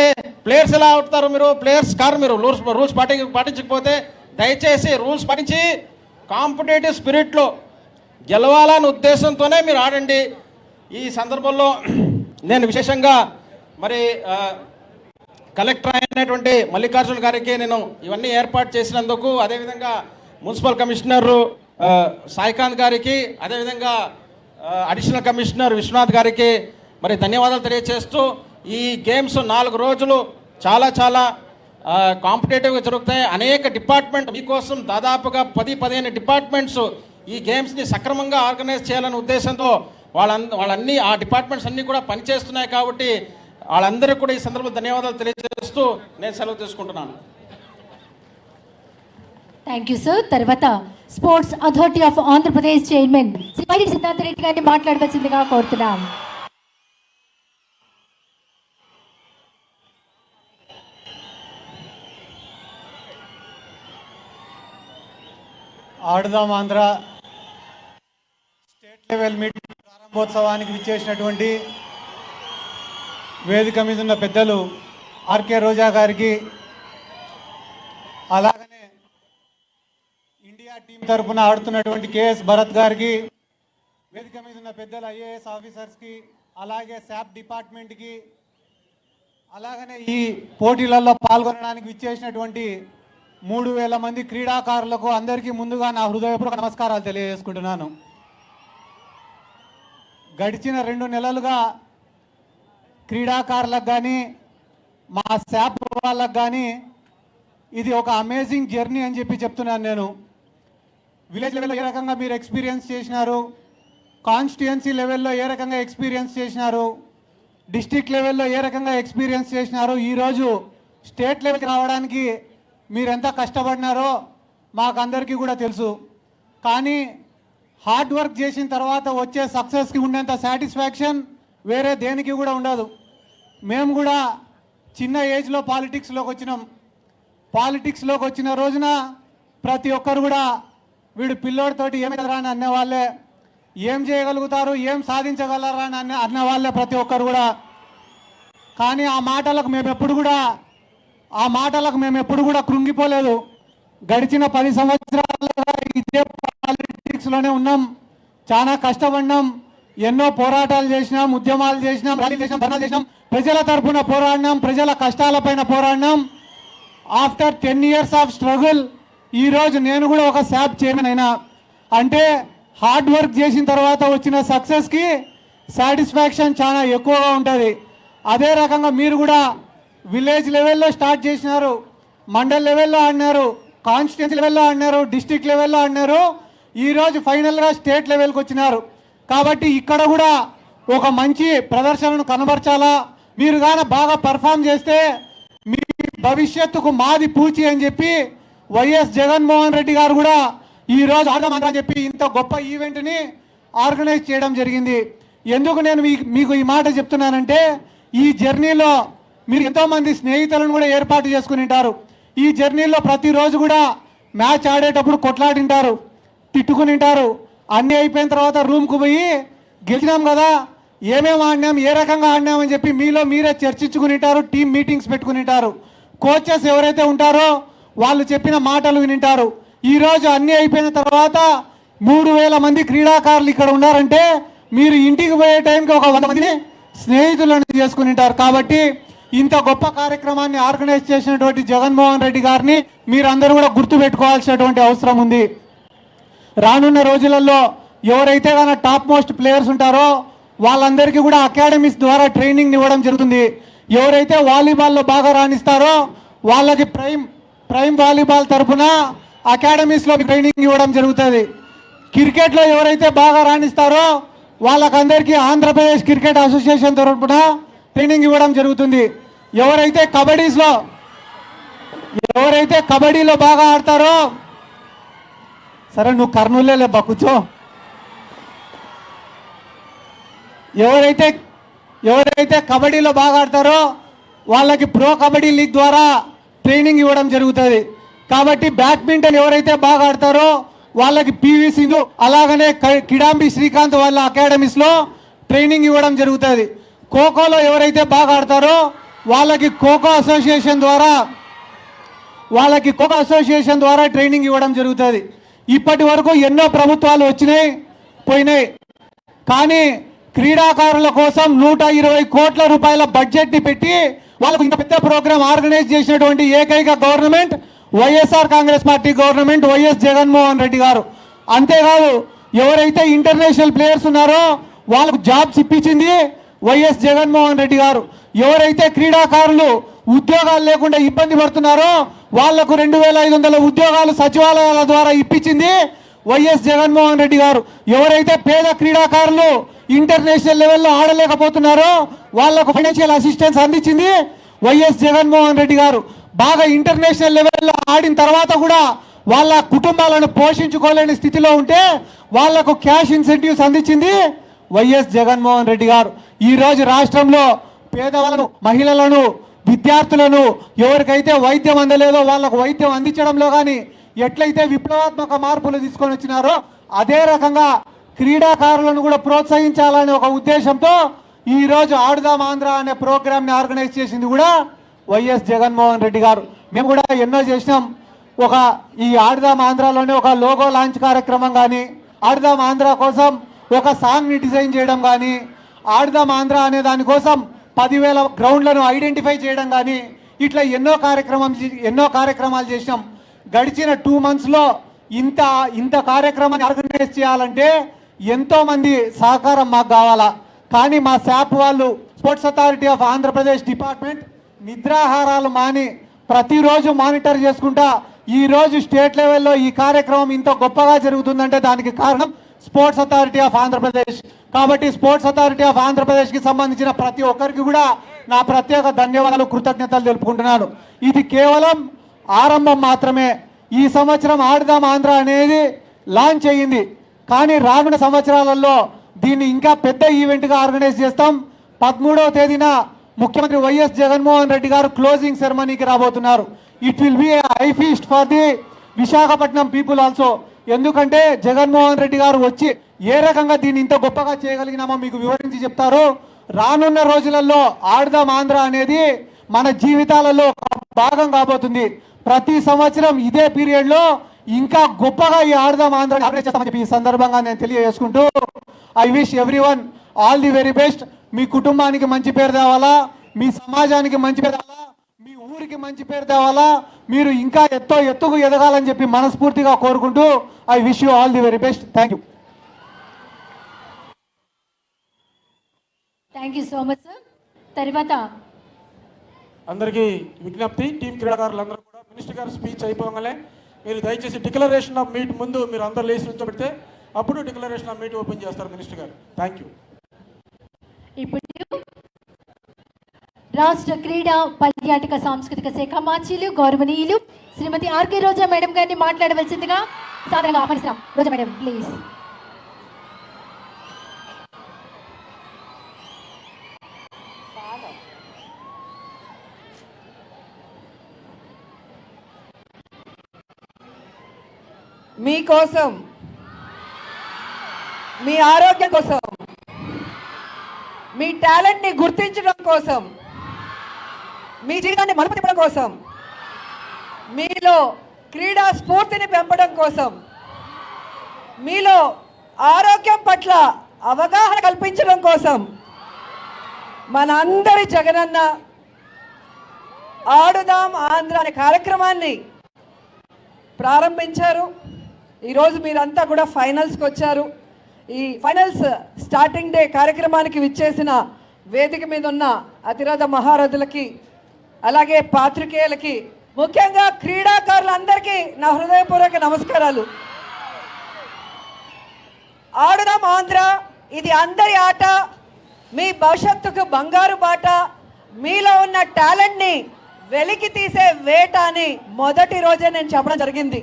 ప్లేయర్స్ ఎలా అవుతారు? మీరు ప్లేయర్స్ కారు. మీరు రూల్స్ పాటించకపోతే దయచేసి రూల్స్ పాటించి కాంపిటేటివ్ స్పిరిట్లో గెలవాలనే ఉద్దేశంతోనే మీరు ఆడండి. ఈ సందర్భంలో నేను విశేషంగా మరి కలెక్టర్ అయినటువంటి మల్లికార్జున గారికి నేను ఇవన్నీ ఏర్పాటు చేసినందుకు, అదేవిధంగా మున్సిపల్ కమిషనర్ సాయికాంత్ గారికి, అదేవిధంగా అడిషనల్ కమిషనర్ విశ్వనాథ్ గారికి మరి ధన్యవాదాలు తెలియజేస్తూ, ఈ గేమ్స్ 4 రోజులు చాలా కాంపిటేటివ్గా జరుగుతాయి. అనేక డిపార్ట్మెంట్ మీకోసం దాదాపుగా 10-15 డిపార్ట్మెంట్స్ ఈ గేమ్స్ని సక్రమంగా ఆర్గనైజ్ చేయాలనే ఉద్దేశంతో వాళ్ళన్నీ ఆ డిపార్ట్మెంట్స్ అన్నీ కూడా పనిచేస్తున్నాయి. కాబట్టి వాళ్ళందరికీ కూడా ఈ సందర్భంలో ధన్యవాదాలు తెలియజేస్తూ నేను సెలవు తీసుకుంటున్నాను. Thank you sir. తర్వాత sports authority of Andhra Pradesh chairman Shri YD Siddharth Reddy గారిని మాట్లాడవలసిందిగా కోరుతున్నాం. Aadudam Andhra state level meeting ప్రారంభోత్సవానికి విచ్చేసినటువంటి వేదిక మీద ఉన్న పెద్దలు ఆర్కే రోజా గారికి, అలాగనే ఇండియా టీం తరఫున ఆడుతున్నటువంటి కేఎస్ భరత్ గారికి, వేదిక మీద ఉన్న పెద్దలు ఐఏఎస్ ఆఫీసర్స్కి, అలాగే శాప్ డిపార్ట్మెంట్కి, అలాగనే ఈ పోటీలలో పాల్గొనడానికి విచ్చేసినటువంటి 3000 మంది క్రీడాకారులకు అందరికీ ముందుగా నా హృదయపూర్వక నమస్కారాలు తెలియజేసుకుంటున్నాను. గడిచిన 2 నెలలుగా క్రీడాకారులకు కానీ మా శాప్ వాళ్ళకు కానీ ఇది ఒక అమేజింగ్ జర్నీ అని చెప్పి చెప్తున్నాను. నేను విలేజ్ లెవెల్లో ఏ రకంగా మీరు ఎక్స్పీరియన్స్ చేసినారు, కాన్స్టిట్యుయెన్సీ లెవెల్లో ఏ రకంగా ఎక్స్పీరియన్స్ చేసినారు, డిస్ట్రిక్ట్ లెవెల్లో ఏ రకంగా ఎక్స్పీరియన్స్ చేసినారు, ఈరోజు స్టేట్ లెవెల్కి రావడానికి మీరు ఎంత కష్టపడినారో మాకందరికీ కూడా తెలుసు. కానీ హార్డ్ వర్క్ చేసిన తర్వాత వచ్చే సక్సెస్కి ఉండేంత సాటిస్ఫాక్షన్ వేరే దేనికి కూడా ఉండదు. మేము కూడా చిన్న ఏజ్లో పాలిటిక్స్లోకి వచ్చినాం. పాలిటిక్స్లోకి వచ్చిన రోజున ప్రతి ఒక్కరు కూడా వీడు పిల్లోడితోటి ఏమవుతారా అని అనేవాళ్ళే, ఏం చేయగలుగుతారు, ఏం సాధించగలరా అని అన్నవాళ్ళే ప్రతి ఒక్కరు కూడా. కానీ ఆ మాటలకు మేము ఎప్పుడు కూడా కృంగిపోలేదు. గడిచిన 10 సంవత్సరాలుగా ఇదే పాలిటిక్స్లోనే ఉన్నాం. చాలా కష్టపడినాం, ఎన్నో పోరాటాలు చేసినాం, ఉద్యమాలు చేసినాం, ర్యాలీలు చేసినాం, ధర్నా చేసినాం, ప్రజల తరఫున పోరాడినాం, ప్రజల కష్టాలపైన పోరాడినాం. ఆఫ్టర్ 10 ఇయర్స్ ఆఫ్ స్ట్రగుల్ ఈరోజు నేను కూడా ఒక శాప్ చైర్మన్ అయినా. అంటే హార్డ్ వర్క్ చేసిన తర్వాత వచ్చిన సక్సెస్కి సాటిస్ఫాక్షన్ చాలా ఎక్కువగా ఉంటుంది. అదే రకంగా మీరు కూడా విలేజ్ లెవెల్లో స్టార్ట్ చేసినారు, మండల్ లెవెల్లో ఆడినారు, కాన్స్టిట్యున్సీ లెవెల్లో ఆడినారు, డిస్ట్రిక్ట్ లెవెల్లో ఆడినారు, ఈరోజు ఫైనల్గా స్టేట్ లెవెల్కి వచ్చినారు. కాబట్టి ఇక్కడ కూడా ఒక మంచి ప్రదర్శనను కనబరచాలా. మీరు కానీ బాగా పర్ఫామ్ చేస్తే మీ భవిష్యత్తుకు మాది పూచి అని చెప్పి వైఎస్ జగన్మోహన్ రెడ్డి గారు కూడా ఈరోజు ఆడదామని చెప్పి ఇంత గొప్ప ఈవెంట్ని ఆర్గనైజ్ చేయడం జరిగింది. ఎందుకు నేను మీకు ఈ మాట చెప్తున్నానంటే, ఈ జర్నీలో మీరు ఎంతోమంది స్నేహితులను కూడా ఏర్పాటు చేసుకుని ఉంటారు. ఈ జర్నీలో ప్రతిరోజు కూడా మ్యాచ్ ఆడేటప్పుడు కొట్లాడింటారు, తిట్టుకుని ఉంటారు. అన్నీ అయిపోయిన తర్వాత రూమ్కు పోయి గెలిచినాం కదా, ఏమేమి ఆడినాం, ఏ రకంగా ఆడినామని చెప్పి మీలో మీరే చర్చించుకుని ఉంటారు, టీం మీటింగ్స్ పెట్టుకుని ఉంటారు. కోచెస్ ఎవరైతే ఉంటారో వాళ్ళు చెప్పిన మాటలు వినింటారు. ఈరోజు అన్నీ అయిపోయిన తర్వాత 3000 మంది క్రీడాకారులు ఇక్కడ ఉన్నారంటే మీరు ఇంటికి పోయే టైంకి ఒక 100 మందిని స్నేహితులను చేసుకుని ఉంటారు. కాబట్టి ఇంత గొప్ప కార్యక్రమాన్ని ఆర్గనైజ్ చేసినటువంటి జగన్మోహన్ రెడ్డి గారిని మీరందరూ కూడా గుర్తుపెట్టుకోవాల్సినటువంటి అవసరం ఉంది. రానున్న రోజులలో ఎవరైతే కానీ టాప్ మోస్ట్ ప్లేయర్స్ ఉంటారో వాళ్ళందరికీ కూడా అకాడమీస్ ద్వారా ట్రైనింగ్ ఇవ్వడం జరుగుతుంది. ఎవరైతే వాలీబాల్లో బాగా రాణిస్తారో వాళ్ళకి ప్రైమ్ వాలీబాల్ తరఫున అకాడమీస్లో ట్రైనింగ్ ఇవ్వడం జరుగుతుంది. క్రికెట్లో ఎవరైతే బాగా రాణిస్తారో వాళ్ళకందరికీ ఆంధ్రప్రదేశ్ క్రికెట్ అసోసియేషన్ తరఫున ట్రైనింగ్ ఇవ్వడం జరుగుతుంది. ఎవరైతే కబడ్డీలో బాగా ఆడతారో, సరే నువ్వు కర్నూలే లేబ్బా కూర్చో, ఎవరైతే కబడ్డీలో బాగా ఆడతారో వాళ్ళకి ప్రో కబడ్డీ లీగ్ ద్వారా ట్రైనింగ్ ఇవ్వడం జరుగుతుంది. కాబట్టి బ్యాడ్మింటన్ ఎవరైతే బాగా ఆడతారో వాళ్ళకి పివి సింధు అలాగనే కిడాంబి శ్రీకాంత్ వాళ్ళ అకాడమీస్లో ట్రైనింగ్ ఇవ్వడం జరుగుతుంది. ఖోఖోలో ఎవరైతే బాగా ఆడతారో వాళ్ళకి ఖోఖో అసోసియేషన్ ద్వారా ట్రైనింగ్ ఇవ్వడం జరుగుతుంది. ఇప్పటి వరకు ఎన్నో ప్రభుత్వాలు వచ్చినాయి పోయినాయి, కానీ క్రీడాకారుల కోసం 120 కోట్ల రూపాయల బడ్జెట్ని పెట్టి వాళ్ళకు ఇంత పెద్ద ప్రోగ్రాం ఆర్గనైజ్ చేసినటువంటి ఏకైక government YSR Congress party government, YS Jaganmohan Reddy గారు. అంతేకాదు ఎవరైతే ఇంటర్నేషనల్ ప్లేయర్స్ ఉన్నారో వాళ్ళకు జాబ్స్ ఇప్పించింది వైఎస్ జగన్మోహన్ రెడ్డి గారు. ఎవరైతే క్రీడాకారులు ఉద్యోగాలు లేకుండా ఇబ్బంది పడుతున్నారో వాళ్లకు 2500 ఉద్యోగాలు సచివాలయాల ద్వారా ఇప్పించింది వైఎస్ జగన్మోహన్ రెడ్డి గారు. ఎవరైతే పేద క్రీడాకారులు ఇంటర్నేషనల్ లెవెల్లో ఆడలేకపోతున్నారో వాళ్లకు ఫైనాన్షియల్ అసిస్టెన్స్ అందించింది వైఎస్ జగన్మోహన్ రెడ్డి గారు. బాగా ఇంటర్నేషనల్ లెవెల్లో ఆడిన తర్వాత కూడా వాళ్ళ కుటుంబాలను పోషించుకోలేని స్థితిలో ఉంటే వాళ్లకు క్యాష్ ఇన్సెంటివ్స్ అందించింది వైఎస్ జగన్మోహన్ రెడ్డి గారు. ఈరోజు రాష్ట్రంలో పేదవాళ్ళను, మహిళలను, విద్యార్థులను ఎవరికైతే వైద్యం అందలేదో వాళ్ళకు వైద్యం అందించడంలో కానీ ఎట్లయితే విప్లవాత్మక మార్పులు తీసుకొని వచ్చినారో అదే రకంగా క్రీడాకారులను కూడా ప్రోత్సహించాలనే ఒక ఉద్దేశంతో ఈరోజు ఆడుదాం ఆంధ్ర అనే ప్రోగ్రామ్ని ఆర్గనైజ్ చేసింది కూడా వైఎస్ జగన్మోహన్ రెడ్డి గారు. మేము కూడా ఎన్నో చేసినాం. ఈ ఆడుదాం ఆంధ్రాలోనే ఒక లోగో లాంచ్ కార్యక్రమం కానీ, ఆడుదాం ఆంధ్ర కోసం ఒక సాంగ్ని డిజైన్ చేయడం కానీ, ఆడుదాం ఆంధ్ర అనే దానికోసం 10,000 గ్రౌండ్లను ఐడెంటిఫై చేయడం కానీ, ఇట్లా ఎన్నో కార్యక్రమాలు చేసినాం. గడిచిన 2 monthsలో ఇంత కార్యక్రమాన్ని ఆర్గనైజ్ చేయాలంటే ఎంతోమంది సహకారం మాకు కావాలా. కానీ మా శాప్ వాళ్ళు, sports authority of Andhra Pradesh department నిద్రాహారాలు మాని ప్రతిరోజు మానిటర్ చేసుకుంటా ఈరోజు స్టేట్ లెవెల్లో ఈ కార్యక్రమం ఇంత గొప్పగా జరుగుతుందంటే దానికి కారణం స్పోర్ట్స్ అథారిటీ ఆఫ్ ఆంధ్రప్రదేశ్. కాబట్టి స్పోర్ట్స్ అథారిటీ ఆఫ్ ఆంధ్రప్రదేశ్కి సంబంధించిన ప్రతి ఒక్కరికి కూడా నా ప్రత్యేక ధన్యవాదాలు, కృతజ్ఞతలు తెలుపుకుంటున్నాను. ఇది కేవలం ఆరంభం మాత్రమే. ఈ సంవత్సరం ఆడుదాం ఆంధ్ర అనేది లాంచ్ అయ్యింది, కానీ రానున్న సంవత్సరాలలో దీన్ని ఇంకా పెద్ద ఈవెంట్గా ఆర్గనైజ్ చేస్తాం. 13వ తేదీన ముఖ్యమంత్రి వైఎస్ జగన్మోహన్ రెడ్డి గారు క్లోజింగ్ సెరమనీకి రాబోతున్నారు. It will be I feast for the Visakhapatnam people also. ఎందుకంటే జగన్మోహన్ రెడ్డి గారు వచ్చి ఏ రకంగా దీన్ని ఇంత గొప్పగా చేయగలిగినామో మీకు వివరించి చెప్తారు. రానున్న రోజులలో ఆడుదాం ఆంధ్ర అనేది మన జీవితాలలో భాగం కాబోతుంది. ప్రతి సంవత్సరం ఇదే పీరియడ్లో ఇంకా గొప్పగా ఈ ఆడుదాం ఆంధ్ర ఆర్గనైజ్ చేస్తామని చెప్పి ఈ సందర్భంగా నేను తెలియజేసుకుంటూ I wish everyone all the very best. మీ కుటుంబానికి మంచి పేరు తేవాలా, మీ సమాజానికి మంచి పేరు తేవాలా, మీ ఊరికి మంచి పేరు తేవాలా, మీరు ఇంకా ఎత్తుకు ఎదగాలని చెప్పి మనస్ఫూర్తిగా కోరుకుంటూ I wish you all the very best. Thank you. Thank you so much sir. తర్వాత అందరికీ విజ్ఞప్తి, టీం క్రీడాకారులందరూ కూడా మినిస్టర్ గారు స్పీచ్ అయిపోగానే మీరు దయచేసి డిక్లరేషన్ ఆఫ్ మీట్ ముందు మీరు అందరూ లేచి నుంచోబెడితే అప్పుడు డిక్లరేషన్ ఆఫ్ మీట్ ఓపెన్ చేస్తారు మినిస్టర్ గారు. Thank you. ఇప్పుడు రాష్ట్ర క్రీడా పర్యాటక సాంస్కృతిక శాఖ మాచీలు గౌరవనీయులు శ్రీమతి ఆర్కే రోజా మేడం గారిని మాట్లాడవలసిందిగా సాధారణంగా ఆహ్వానిస్తాం. రోజా మేడం ప్లీజ్. మీకోసం, మీ ఆరోగ్యం కోసం, మీ టాలెంట్ని గుర్తించడం కోసం, మీ జీవితాన్ని మలుపు తిప్పడం కోసం, మీలో క్రీడా స్ఫూర్తిని పెంపడం కోసం, మీలో ఆరోగ్యం పట్ల అవగాహన కల్పించడం కోసం మనందరి జగనన్న ఆడుదాం ఆంధ్ర అనే కార్యక్రమాన్ని ప్రారంభించారు. ఈరోజు మీరంతా కూడా ఫైనల్స్కి వచ్చారు. ఈ ఫైనల్స్ స్టార్టింగ్ డే కార్యక్రమానికి విచ్చేసిన వేదిక మీద ఉన్న అతిరథ మహారథులకి, అలాగే పాత్రికేయులకి, ముఖ్యంగా క్రీడాకారులందరికీ నా హృదయపూర్వక నమస్కారాలు. ఆడుదాం ఆంధ్ర ఇది అందరి ఆట, మీ భవిష్యత్తుకు బంగారు బాట, మీలో ఉన్న టాలెంట్ని వెలికి తీసే వేట అని మొదటి రోజే నేను చెప్పడం జరిగింది.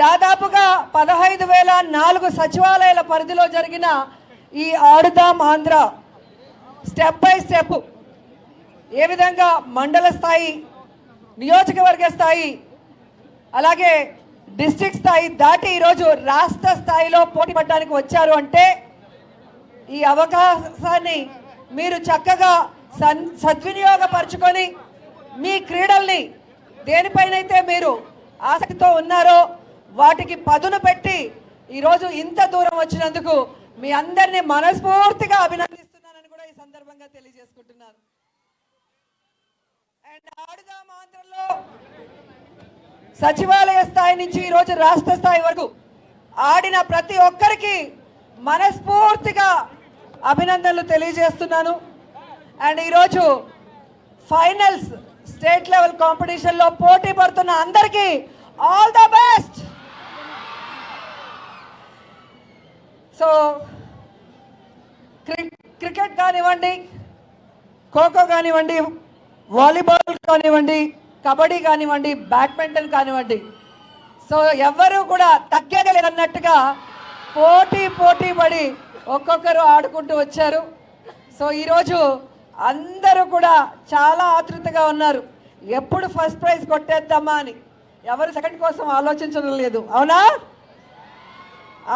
దాదాపుగా 15,004 సచివాలయాల పరిధిలో జరిగిన ఈ ఆడుదాం ఆంధ్ర స్టెప్ బై స్టెప్ ఏ విధంగా మండల స్థాయి, నియోజకవర్గ స్థాయి, అలాగే డిస్ట్రిక్ట్ స్థాయి దాటి ఈరోజు రాష్ట్ర స్థాయిలో పోటీ పడడానికి వచ్చారు అంటే ఈ అవకాశాన్ని మీరు చక్కగా సద్వినియోగపరచుకొని మీ క్రీడల్ని దేనిపైనైతే మీరు ఆసక్తితో ఉన్నారో వాటికి పదును పెట్టి ఈరోజు ఇంత దూరం వచ్చినందుకు మీ అందరినీ మనస్ఫూర్తిగా అభినందిస్తున్నానని కూడా ఈ సందర్భంగా తెలియజేసుకుంటున్నాను. అండ్ ఆడుదాం ఆంధ్రలో సచివాలయ స్థాయి నుంచి ఈరోజు రాష్ట్ర స్థాయి వరకు ఆడిన ప్రతి ఒక్కరికి మనస్ఫూర్తిగా అభినందనలు తెలియజేస్తున్నాను. అండ్ ఈరోజు ఫైనల్స్ స్టేట్ లెవెల్ కాంపిటీషన్లో పోటీ పడుతున్న అందరికీ all the best. So cricket కానివ్వండి, ఖోఖో కానివ్వండి, వాలీబాల్ కానివ్వండి, కబడ్డీ కానివ్వండి, బ్యాడ్మింటన్ కానివ్వండి, సో ఎవరు కూడా తగ్గలేదన్నట్టుగా పోటీ పడి ఒక్కొక్కరు ఆడుకుంటూ వచ్చారు. సో ఈరోజు అందరూ కూడా చాలా ఆతృతగా ఉన్నారు, ఎప్పుడు ఫస్ట్ ప్రైజ్ కొట్టేద్దామా అని. ఎవరు సెకండ్ కోసం ఆలోచించడం లేదు. అవునా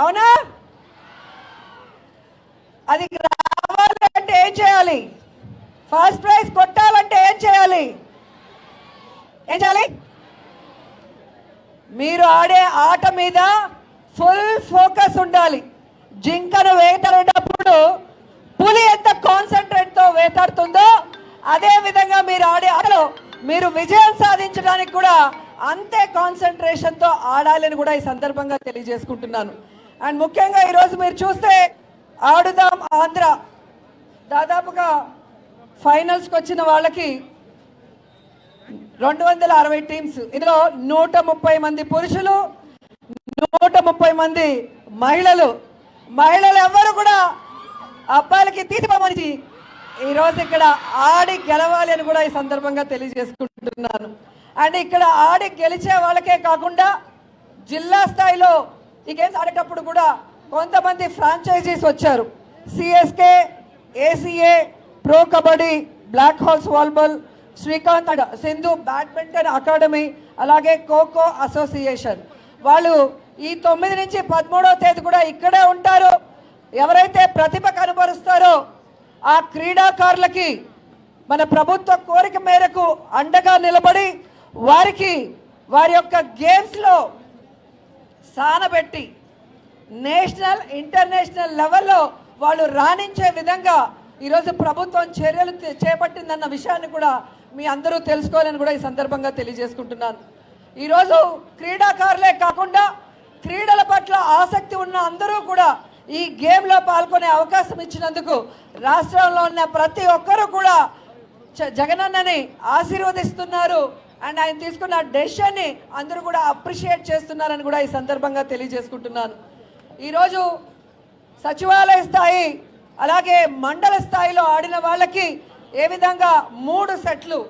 అవునా? అది రావాలంటే ఏం చేయాలి? ఫస్ట్ ప్రైజ్ కొట్టాలంటే ఏం చేయాలి? మీరు ఆడే ఆట మీద ఫుల్ ఫోకస్ ఉండాలి. జింకను వేటాడేటప్పుడు పులి ఎంత కాన్సన్ట్రేట్తో వేటాడుతుందో అదే విధంగా మీరు ఆడే ఆటలో మీరు విజయం సాధించడానికి కూడా అంతే కాన్సన్ట్రేషన్తో ఆడాలని కూడా ఈ సందర్భంగా తెలియజేసుకుంటున్నాను. అండ్ ముఖ్యంగా ఈరోజు మీరు చూస్తే ఆడుదాం ఆంధ్ర దాదాపుగా ఫైనల్స్కి వచ్చిన వాళ్ళకి 260 టీమ్స్, ఇందులో 130 మంది పురుషులు, 130 మంది మహిళలు. మహిళలు ఎవ్వరు కూడా అబ్బాయిలకి తీసిపోమని ఈరోజు ఇక్కడ ఆడి గెలవాలి అని కూడా ఈ సందర్భంగా తెలియజేసుకుంటున్నాను. అండ్ ఇక్కడ ఆడి గెలిచే వాళ్ళకే కాకుండా జిల్లా స్థాయిలో ఈ గేమ్స్ ఆడేటప్పుడు కూడా కొంతమంది ఫ్రాంచైజీస్ వచ్చారు. CSK, ACA, pro Kabaddi, Black Hawks volleyball, Srikanth and Sindhu badminton academy, అలాగే ఖోఖో అసోసియేషన్ వాళ్ళు ఈ 9 నుంచి 13వ తేదీ కూడా ఇక్కడే ఉంటారు. ఎవరైతే ప్రతిభ కనబరుస్తారో ఆ క్రీడాకారులకి మన ప్రభుత్వ కోరిక మేరకు అండగా నిలబడి వారికి వారి యొక్క గేమ్స్లో సానబెట్టి నేషనల్ ఇంటర్నేషనల్ లెవెల్లో వాళ్ళు రాణించే విధంగా ఈరోజు ప్రభుత్వం చర్యలు చేపట్టిందన్న విషయాన్ని కూడా మీ అందరూ తెలుసుకోవాలని కూడా ఈ సందర్భంగా తెలియజేసుకుంటున్నాను. ఈరోజు క్రీడాకారులే కాకుండా క్రీడల పట్ల ఆసక్తి ఉన్న అందరూ కూడా ఈ గేమ్లో పాల్గొనే అవకాశం ఇచ్చినందుకు రాష్ట్రంలో ఉన్న ప్రతి ఒక్కరూ కూడా జగనన్నని ఆశీర్వదిస్తున్నారు. అండ్ ఆయన తీసుకున్న డెసిషన్ని అందరూ కూడా అప్రిషియేట్ చేస్తున్నారని కూడా ఈ సందర్భంగా తెలియజేసుకుంటున్నాను. ఈరోజు సచివాలయ స్థాయి అలాగే మండల స్థాయిలో ఆడిన వాళ్ళకి ఏ విధంగా 3 సెట్లు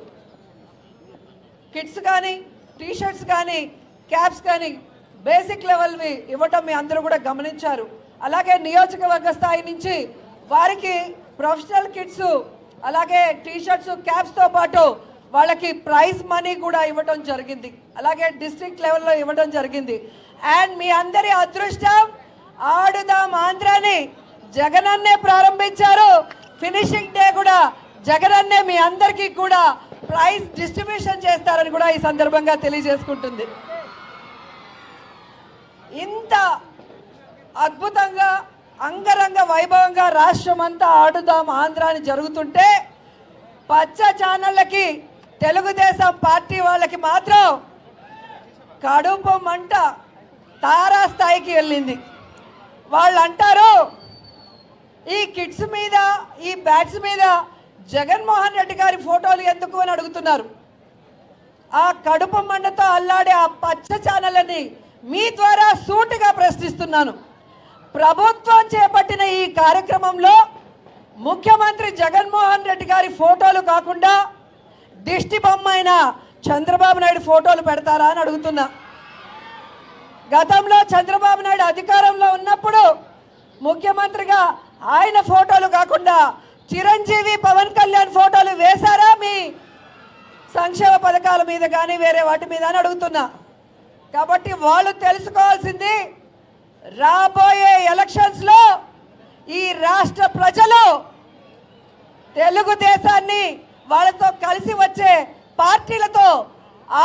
కిట్స్ కానీ, టీషర్ట్స్ కానీ, క్యాప్స్ కానీ బేసిక్ లెవెల్వి ఇవ్వటం మీ అందరూ కూడా గమనించారు. అలాగే నియోజకవర్గ స్థాయి నుంచి వారికి ప్రొఫెషనల్ కిట్స్, అలాగే టీషర్ట్స్, క్యాప్స్తో పాటు వాళ్ళకి ప్రైజ్ మనీ కూడా ఇవ్వడం జరిగింది. అలాగే డిస్ట్రిక్ట్ లెవెల్లో ఇవ్వడం జరిగింది. అండ్ మీ అందరి అదృష్టం, ఆడుదాం ఆంధ్రాని జగనన్నే ప్రారంభించారు. ఫినిషింగ్ డే కూడా జగనన్నే మీ అందరికీ కూడా ప్రైజ్ డిస్ట్రిబ్యూషన్ చేస్తారని కూడా ఈ సందర్భంగా తెలియజేసుకుంటుంది. ఇంత అద్భుతంగా అంగరంగ వైభవంగా రాష్ట్రం అంతా ఆడుదాం ఆంధ్రాని జరుగుతుంటే పచ్చ ఛానళ్ళకి, తెలుగుదేశం పార్టీ వాళ్ళకి మాత్రం కడుపు మంట తారాస్థాయికి వెళ్ళింది. వాళ్ళు అంటారు ఈ కిట్స్ మీద, ఈ బ్యాట్స్ మీద జగన్మోహన్ రెడ్డి గారి ఫోటోలు ఎందుకు అని అడుగుతున్నారు. ఆ కడుపు మంటతో అల్లాడే ఆ పచ్చ ఛానళ్ళని మీ ద్వారా సూటిగా ప్రశ్నిస్తున్నాను. ప్రభుత్వం చేపట్టిన ఈ కార్యక్రమంలో ముఖ్యమంత్రి జగన్మోహన్ రెడ్డి గారి ఫోటోలు కాకుండా దిష్టి బొమ్మ అయిన చంద్రబాబు నాయుడు ఫోటోలు పెడతారా అని అడుగుతున్నా. గతంలో చంద్రబాబు నాయుడు అధికారంలో ఉన్నప్పుడు ముఖ్యమంత్రిగా ఆయన ఫోటోలు కాకుండా చిరంజీవి, పవన్ కళ్యాణ్ ఫోటోలు వేశారా మీ సంక్షేమ పథకాల మీద కానీ వేరే వాటి మీద అని అడుగుతున్నా. కాబట్టి వాళ్ళు తెలుసుకోవాల్సింది రాబోయే ఎలక్షన్స్లో ఈ రాష్ట్ర ప్రజలు తెలుగుదేశాన్ని వాళ్ళతో కలిసి వచ్చే పార్టీలతో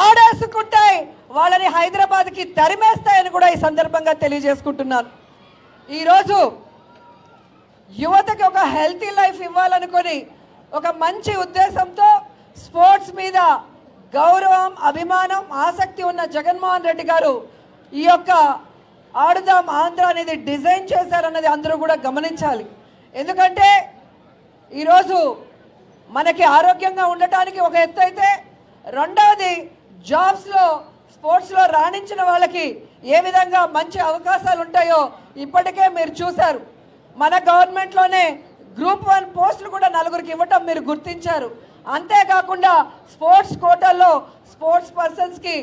ఆడేసుకుంటాయి, వాళ్ళని హైదరాబాద్కి తరిమేస్తాయని కూడా ఈ సందర్భంగా తెలియజేసుకుంటున్నాను. ఈరోజు యువతకి ఒక హెల్తీ లైఫ్ ఇవ్వాలనుకొని ఒక మంచి ఉద్దేశంతో స్పోర్ట్స్ మీద గౌరవం, అభిమానం, ఆసక్తి ఉన్న జగన్మోహన్ రెడ్డి గారు ఈ యొక్క ఆడుదాం ఆంధ్ర అనేది డిజైన్ చేశారన్నది అందరూ కూడా గమనించాలి. ఎందుకంటే ఈరోజు మనకి ఆరోగ్యంగా ఉండటానికి ఒక ఎత్తు అయితే, రెండవది జాబ్స్లో స్పోర్ట్స్లో రాణించిన వాళ్ళకి ఏ విధంగా మంచి అవకాశాలు ఉంటాయో ఇప్పటికే మీరు చూశారు. మన గవర్నమెంట్లోనే గ్రూప్ 1 పోస్టులు కూడా 4గురికి ఇవ్వటం మీరు గుర్తించారు. అంతేకాకుండా స్పోర్ట్స్ కోటాల్లో స్పోర్ట్స్ పర్సన్స్కి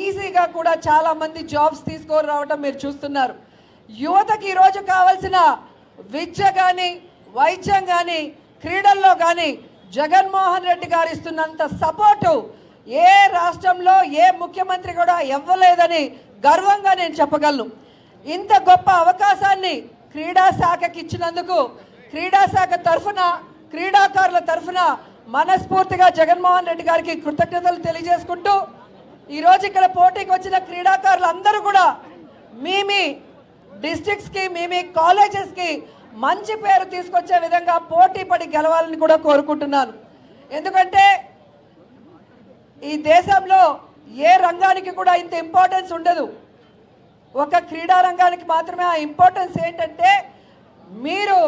ఈజీగా కూడా చాలామంది జాబ్స్ తీసుకొని రావటం మీరు చూస్తున్నారు. యువతకి ఈరోజు కావాల్సిన విద్య కానీ, వైద్యం కానీ, క్రీడల్లో కానీ జగన్మోహన్ రెడ్డి గారు ఇస్తున్నంత సపోర్టు ఏ రాష్ట్రంలో ఏ ముఖ్యమంత్రి కూడా ఇవ్వలేదని గర్వంగా నేను చెప్పగలను. ఇంత గొప్ప అవకాశాన్ని క్రీడా శాఖకి ఇచ్చినందుకు క్రీడా శాఖ తరఫున, క్రీడాకారుల తరఫున మనస్ఫూర్తిగా జగన్మోహన్ రెడ్డి గారికి కృతజ్ఞతలు తెలియజేసుకుంటూ, ఈరోజు ఇక్కడ పోటీకి వచ్చిన క్రీడాకారులు అందరూ కూడా మీ డిస్ట్రిక్ట్స్కి, మీ కాలేజెస్కి మంచి పేరు తీసుకొచ్చే విధంగా పోటీ పడి గెలవాలని కూడా కోరుకుంటున్నాను. ఎందుకంటే ఈ దేశంలో ఏ రంగానికి కూడా ఇంత ఇంపార్టెన్స్ ఉండదు. ఒక క్రీడా రంగానికి మాత్రమే ఆ ఇంపార్టెన్స్. ఏంటంటే మీరు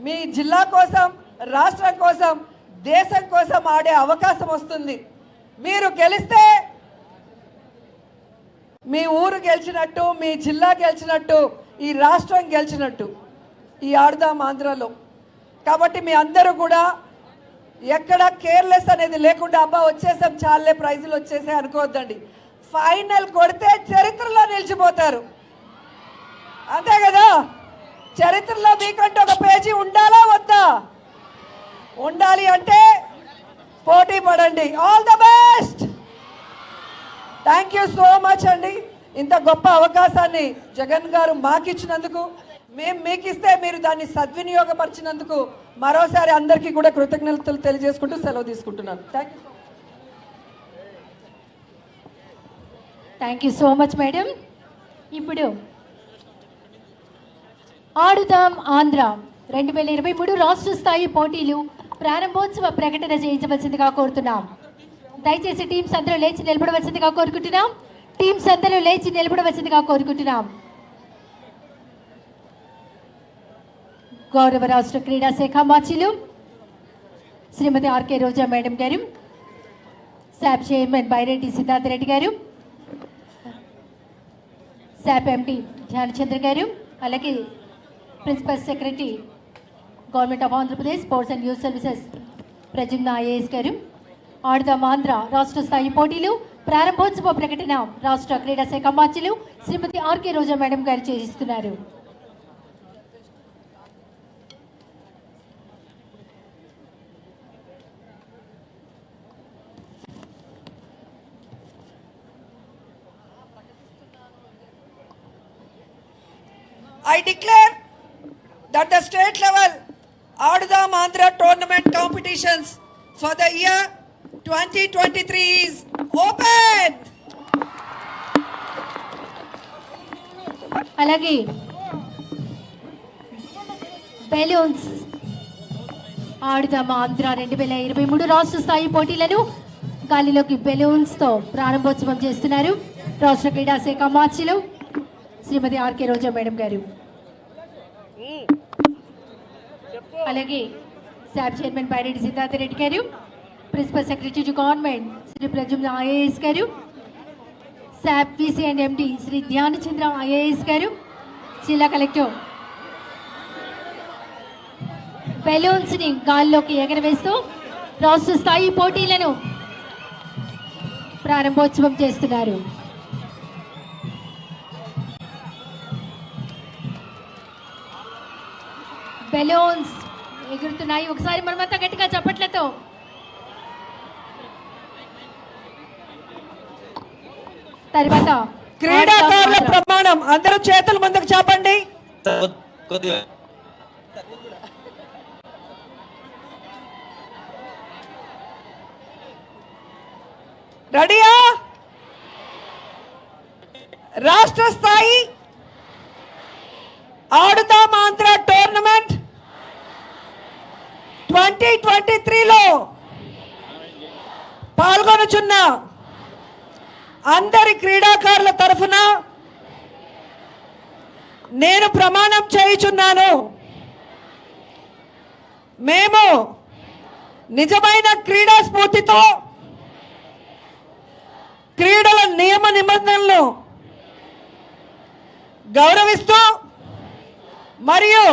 మీ జిల్లా కోసం, రాష్ట్రం కోసం, దేశం కోసం ఆడే అవకాశం వస్తుంది. మీరు గెలిస్తే మీ ఊరు గెలిచినట్టు, మీ జిల్లా గెలిచినట్టు, ఈ రాష్ట్రం గెలిచినట్టు ఈ ఆడుదాం ఆంధ్రలో. కాబట్టి మీ అందరూ కూడా ఎక్కడ కేర్లెస్ అనేది లేకుండా అబ్బా వచ్చేసాం చాలే ప్రైజులు వచ్చేసాయి అనుకోవద్దండి. ఫైనల్ కొడితే చరిత్రలో నిలిచిపోతారు, అంతే కదా. చరిత్రలో మీకంటే ఒక పేజీ ఉండాలా వద్దా? ఉండాలి అంటే పోటీ పడండి. All the best. Thank you so much అండి. ఇంత గొప్ప అవకాశాన్ని జగన్ గారు మాకు ఇచ్చినందుకు, మేము మీకు ఇస్తే మీరు దాన్ని సద్వినియోగపరిచినందుకు మరోసారి అందరికీ కూడా కృతజ్ఞతలు తెలియజేసుకుంటూ సెలవు తీసుకుంటున్నాను. Thank you so much madam. ఇప్పుడు ఆడుదాం ఆంధ్ర 2023 రాష్ట్ర స్థాయి పోటీలు ప్రారంభోత్సవ ప్రకటన చేయించవలసిందిగా కోరుతున్నాం. దయచేసి టీమ్స్ అందరూ లేచి నిలబడవలసిందిగా కోరుకుంటున్నాం. టీమ్స్ అందరూ లేచి నిలబడవలసిందిగా కోరుకుంటున్నాం. గౌరవ రాష్ట్ర క్రీడా శాఖ మంత్రులు శ్రీమతి ఆర్కే రోజా మేడం గారు, శాప్ చైర్మన్ బైరెడ్డి సిద్ధార్థ రెడ్డి గారు, శాప్ ఎండి ధ్యానచంద్ర గారు, అలాగే principal secretary government of Andhra Pradesh sports and youth services Pradyumna IAS గారు, ఆడుదాం ఆంధ్ర రాష్ట్ర స్థాయి పోటీలు ప్రారంభోత్సవ ప్రకటన రాష్ట్ర క్రీడా శాఖ మంత్రులు శ్రీమతి ఆర్కే రోజా మేడం గారు చేయిస్తున్నారు. I declare that the state level Adudam Andhra tournament competitions for the year 2023 is open. అలాగే బెలూన్స్ ఆడుదాం ఆంధ్ర 2023 రాష్ట్ర స్థాయి పోటీలను గాలిలోకి బెలూన్స్తో ప్రారంభోత్సవం చేస్తున్నారు రాష్ట్ర క్రీడా శాఖ మంత్రులు శ్రీమతి ఆర్కే రోజా మేడం గారు. అలాగే శాప్ చైర్మన్ బైరెడ్డి సిద్ధార్థ రెడ్డి గారు, principal secretary to government Shri Pradyumna IAS గారు, SAAP VC and MD Shri Dhyanachandra IAS గారు, జిల్లా కలెక్టర్ బెలూన్స్ని గాల్లోకి ఎగరవేస్తూ రాష్ట్ర స్థాయి పోటీలను ప్రారంభోత్సవం చేస్తున్నారు. బెలూన్స్ ఎగురుతున్నాయి. ఒకసారి మనమంతా గట్టిగా చప్పట్లతో తర్వాత క్రీడాకారుల ప్రమాణం అందరూ చేతులు ముందుకు చాపండి. రెడీయా? రాష్ట్ర స్థాయి ఆడుదాం ఆంధ్ర టోర్నమెంట్ 2023లో పాల్గొనుచున్న అందరి క్రీడాకారుల తరఫున నేను ప్రమాణం చేయుచున్నాను. మేము నిజమైన క్రీడా స్ఫూర్తితో క్రీడల నియమ నిబంధనలను గౌరవిస్తూ మరియు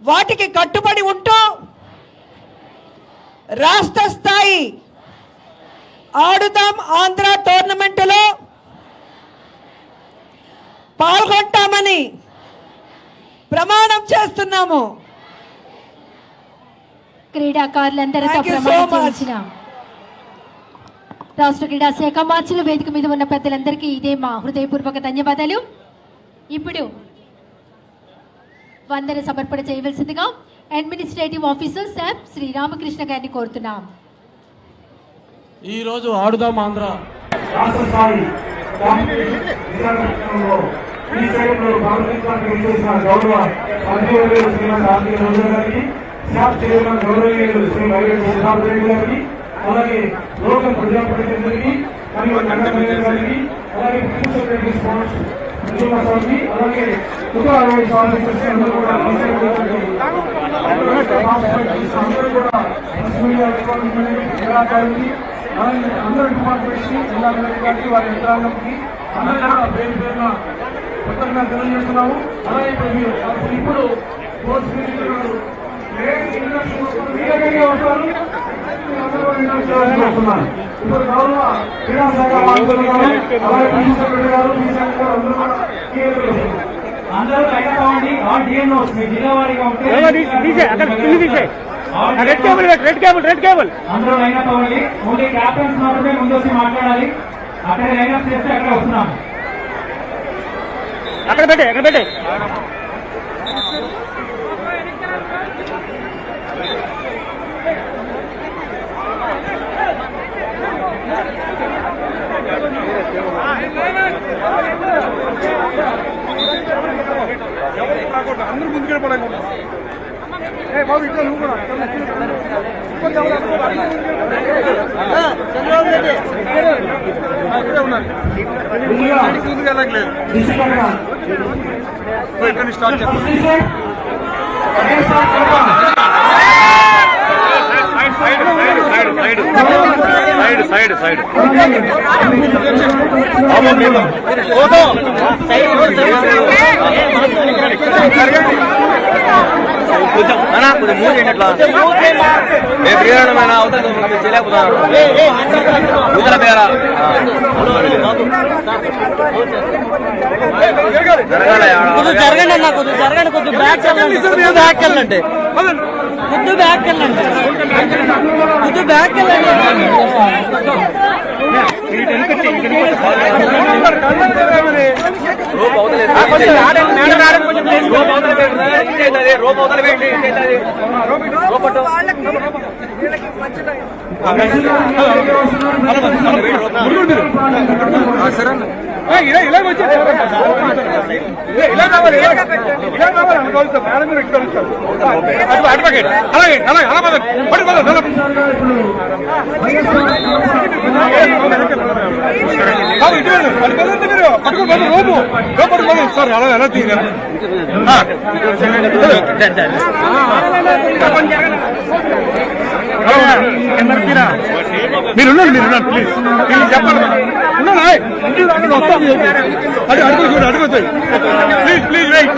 వాటికి కట్టుబడి ఉంటూ రాష్ట్ర స్థాయి ఆడుదాం ఆంధ్ర టోర్నమెంటులో పాల్గొంటామని ప్రమాణం చేస్తున్నాము. క్రీడాకారులందరితో Thank you so ప్రమాణం much. చేయించిన రాష్ట్ర క్రీడా శాఖ మార్చులు వేదిక మీద ఉన్న పెద్దలందరికీ ఇదే మా హృదయపూర్వక ధన్యవాదాలు. ఇప్పుడు వందన సమర్పణ చేయవలసిందిగా అడ్మినిస్ట్రేటివ్ ఆఫీసర్ శాప్ శ్రీ రామకృష్ణ గారిని కోరుతున్నాం. ఈరోజు ఆడుదాం ఆంధ్ర రాష్ట్ర స్థాయి విశాఖపట్నంలో ఈ సైడ్లో భారతదేశానికి విచ్చేసిన గౌరవ మంత్రివర్యులు శ్రీమతి ఆర్కే రోజా గారికి, శాప్ చైర్మన్ గౌరవనీయులు శ్రీ వైఎస్ రెడ్డి గారికి, అలాగే లోకల్ ప్రజాప్రతినిధులకి మరియు నగర గారికి, అలాగే ప్రిన్సిపల్ సెక్రటరీ స్పోర్ట్స్ స్వామి, అలాగే ఉప ఆఫీసర్స్ అందరూ కూడా అందరూ కూడా క్రీడాకారులకి అందరూ డిపార్ట్మెంట్స్ జిల్లా కలెక్టర్ వారి యంత్రాంగంకి అందరూ కూడా పేరు పేరున కృతజ్ఞతలు తెలియజేస్తున్నాము. అలాగే ఇప్పుడు స్పోర్ట్స్ ఇప్పుడు గౌరవ క్రీడా శాఖ మంత్రులు గారు, అలాగే ప్రిన్సిపల్ సెక్రటరీ గారు, అందరూ కూడా అందరూ లైన్ అవ్వండి. ఆ డిఎంఓ మీ జిల్లా వారీగా ఉంటే రెడ్ కేబుల్ అందరూ లైన్ అప్ అవ్వండి. ఓన్లీ క్యాప్టెన్స్ మాత్రమే ముందు వచ్చి మాట్లాడాలి. అక్కడ లైన్ అప్ చేస్తే అక్కడ వస్తున్నాము. అక్కడ పెట్టే అందరూ ముందుకెళ్ళి పడాలి. బాబు ఇట్లా నువ్వు కూడా ఇక్కడ స్టార్ట్ చేస్తాం. కొంచెం మూవ్ చేయట్లా చేయలేకపోతున్నారు. జరగండి అన్న, కొద్దిగా జరగండి, కొద్దిగా బ్యాక్ వెళ్ళండి, బ్యాక్ వెళ్ళండి, కొద్దిగా బ్యాక్ వెళ్ళండి, కొద్దిగా బ్యాక్ వెళ్ళండి. ఇలా వచ్చి ఇలా కావాలి, ఇలా కావాలి అనుకోవాలి. మేడం మీరు ఇక్కడ అడ్వకేట్ అలాగే అలాగే అలా సార్ అలా ఎలా తీయాలి. మీరున్నారు ప్లీజ్ చెప్పండి. వస్తాం అది అడుగుతుంది అడుగుతాయి. Please please wait.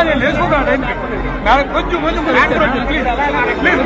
నేను వేసుకుంటాను కొంచెం కొంచెం ప్లీజ్ ప్లీజ్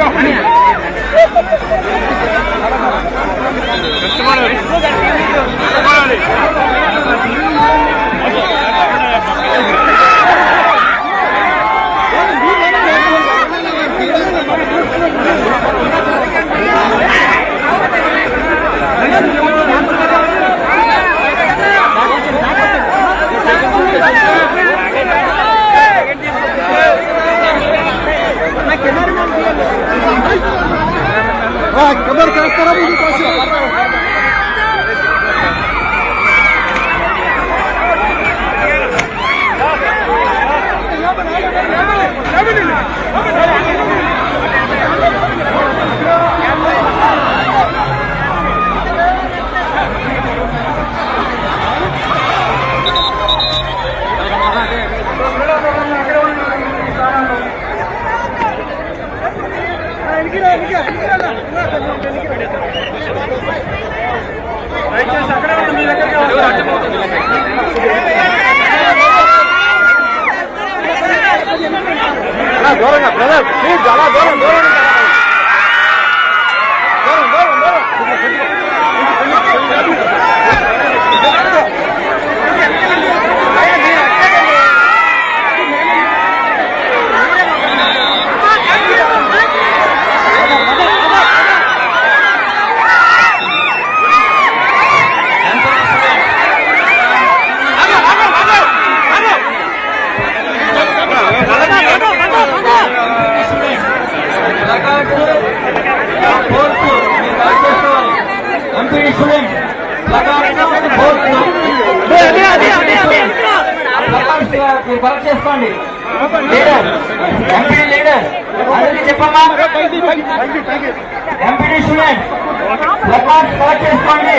కరెక్ట్ చేసుకోండి. లీడర్ ఎంపీడీ లీడర్ అందరికీ చెప్పమ్మా. ఎంపీడీ స్టూడెంట్ ప్లకార్డ్స్ కలెక్ట్ చేసుకోండి.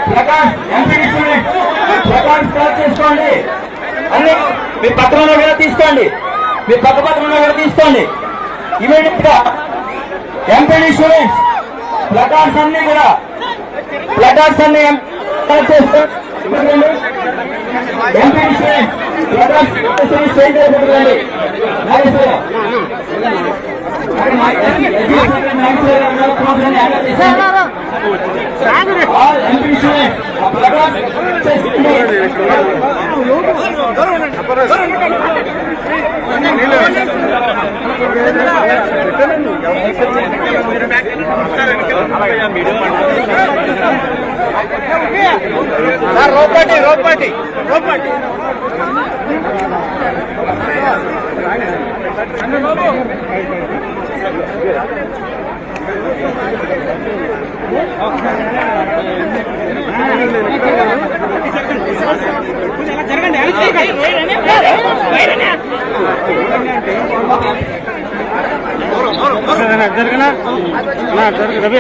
Placards MPD student placards collect చేసుకోండి. అన్ని మీ పక్కన కూడా తీసుకోండి. మీ పక్కన కూడా తీసుకోండి. ఇమీడియట్ గా ఎంపీడీ స్టూడెంట్స్ ప్లకార్డ్స్ అన్ని కూడా కలెక్ట్ చేసుకోండి. ఎంపీడీ స్టూడెంట్స్ రోపాటి రవి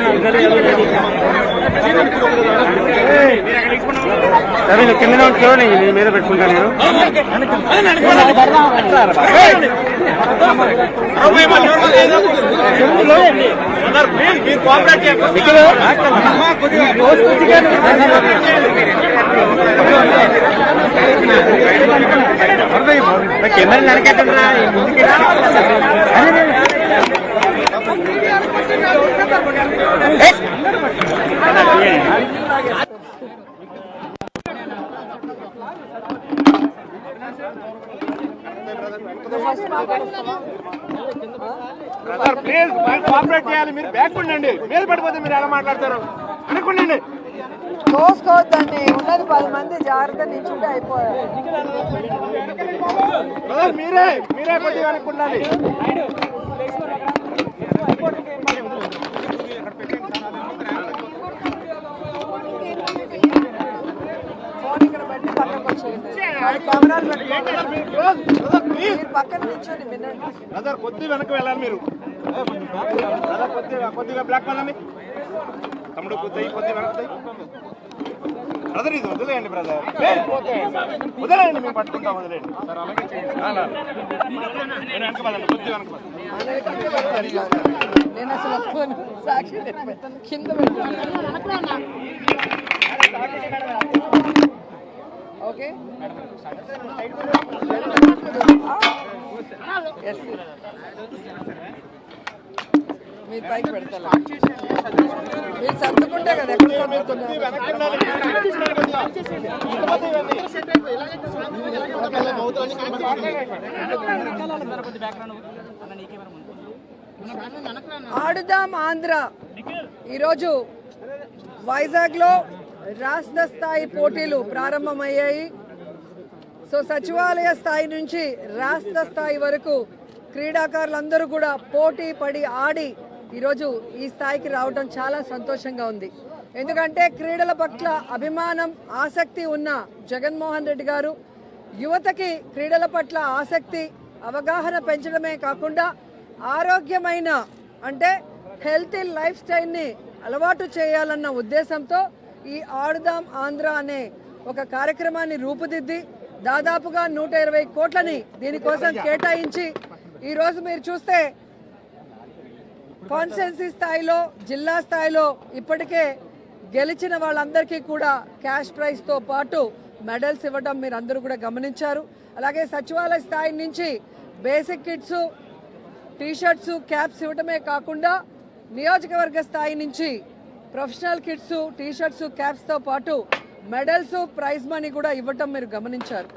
నువ్వు కింద చూడండి, నీ మీద పెట్టుకుంటాను నేను. కెమెరా నడకెట్టరా ప్లీజ్ కోఆపరేట్ చేయాలి. మీరు బ్యాక్ ఉండండి, మీద పడిపోతే మీరు ఎలా మాట్లాడతారు అనుకుండండి. తోసుకోవద్దండి, ఉన్నది 10 మంది జాగ్రత్త నిల్చుంటే అయిపోయారు. మీరే కొద్దిగా అనుకుండాలి. ఫోన్ ఇక్కడ పెట్టి పక్కకు వచ్చేయండి. కెమెరాలు పెట్టుకోండి. పక్కన నిల్చొని వినండి. బ్రదర్ కొద్దిగా వెనక్కి వెళ్ళాలి మీరు. కొద్దిగా బ్లాక్ వెళ్ళండి తమ్ముడు. కొద్దిగా వెనక్కి బ్రదర్. ఇది వదిలేయండి బ్రదర్, వదిలేయండి. మేము పట్టుకుంటాం, వదిలేయండి. నేను వెనక పదండి, కొద్దిగా వెనక పదండి. నేను అసలు సాక్షి కింద పెట్టుకున్నాను. ఓకే మీరు పైకి పెడతారు. మీరు సర్దుకుంటే కదా ఎక్కడ సర్దుతున్నారు. ఆడుదాం ఆంధ్ర ఈరోజు వైజాగ్లో రాష్ట్ర స్థాయి పోటీలు ప్రారంభమయ్యాయి. సో సచివాలయ స్థాయి నుంచి రాష్ట్ర స్థాయి వరకు క్రీడాకారులందరూ కూడా పోటీ పడి ఆడి ఈరోజు ఈ స్థాయికి రావడం చాలా సంతోషంగా ఉంది. ఎందుకంటే క్రీడల పట్ల అభిమానం, ఆసక్తి ఉన్న జగన్మోహన్ రెడ్డి గారు యువతకి క్రీడల పట్ల ఆసక్తి, అవగాహన పెంచడమే కాకుండా ఆరోగ్యమైన అంటే హెల్తీ లైఫ్ స్టైల్ని అలవాటు చేయాలన్న ఉద్దేశంతో ఈ ఆడుదాం ఆంధ్ర అనే ఒక కార్యక్రమాన్ని రూపుదిద్ది దాదాపుగా 120 కోట్లని దీనికోసం కేటాయించి ఈరోజు మీరు చూస్తే కాన్స్టిట్యున్సీ స్థాయిలో, జిల్లా స్థాయిలో ఇప్పటికే గెలిచిన వాళ్ళందరికీ కూడా క్యాష్ ప్రైజ్తో పాటు మెడల్స్ ఇవ్వడం మీరు అందరూ కూడా గమనించారు. అలాగే సచివాలయ స్థాయి నుంచి బేసిక్ కిట్స్, టీషర్ట్స్, క్యాప్స్ ఇవ్వడమే కాకుండా నియోజకవర్గ స్థాయి నుంచి ప్రొఫెషనల్ కిట్స్, టీషర్ట్స్, క్యాప్స్తో పాటు మెడల్స్, ప్రైజ్ మనీ కూడా ఇవ్వటం మీరు గమనించారు.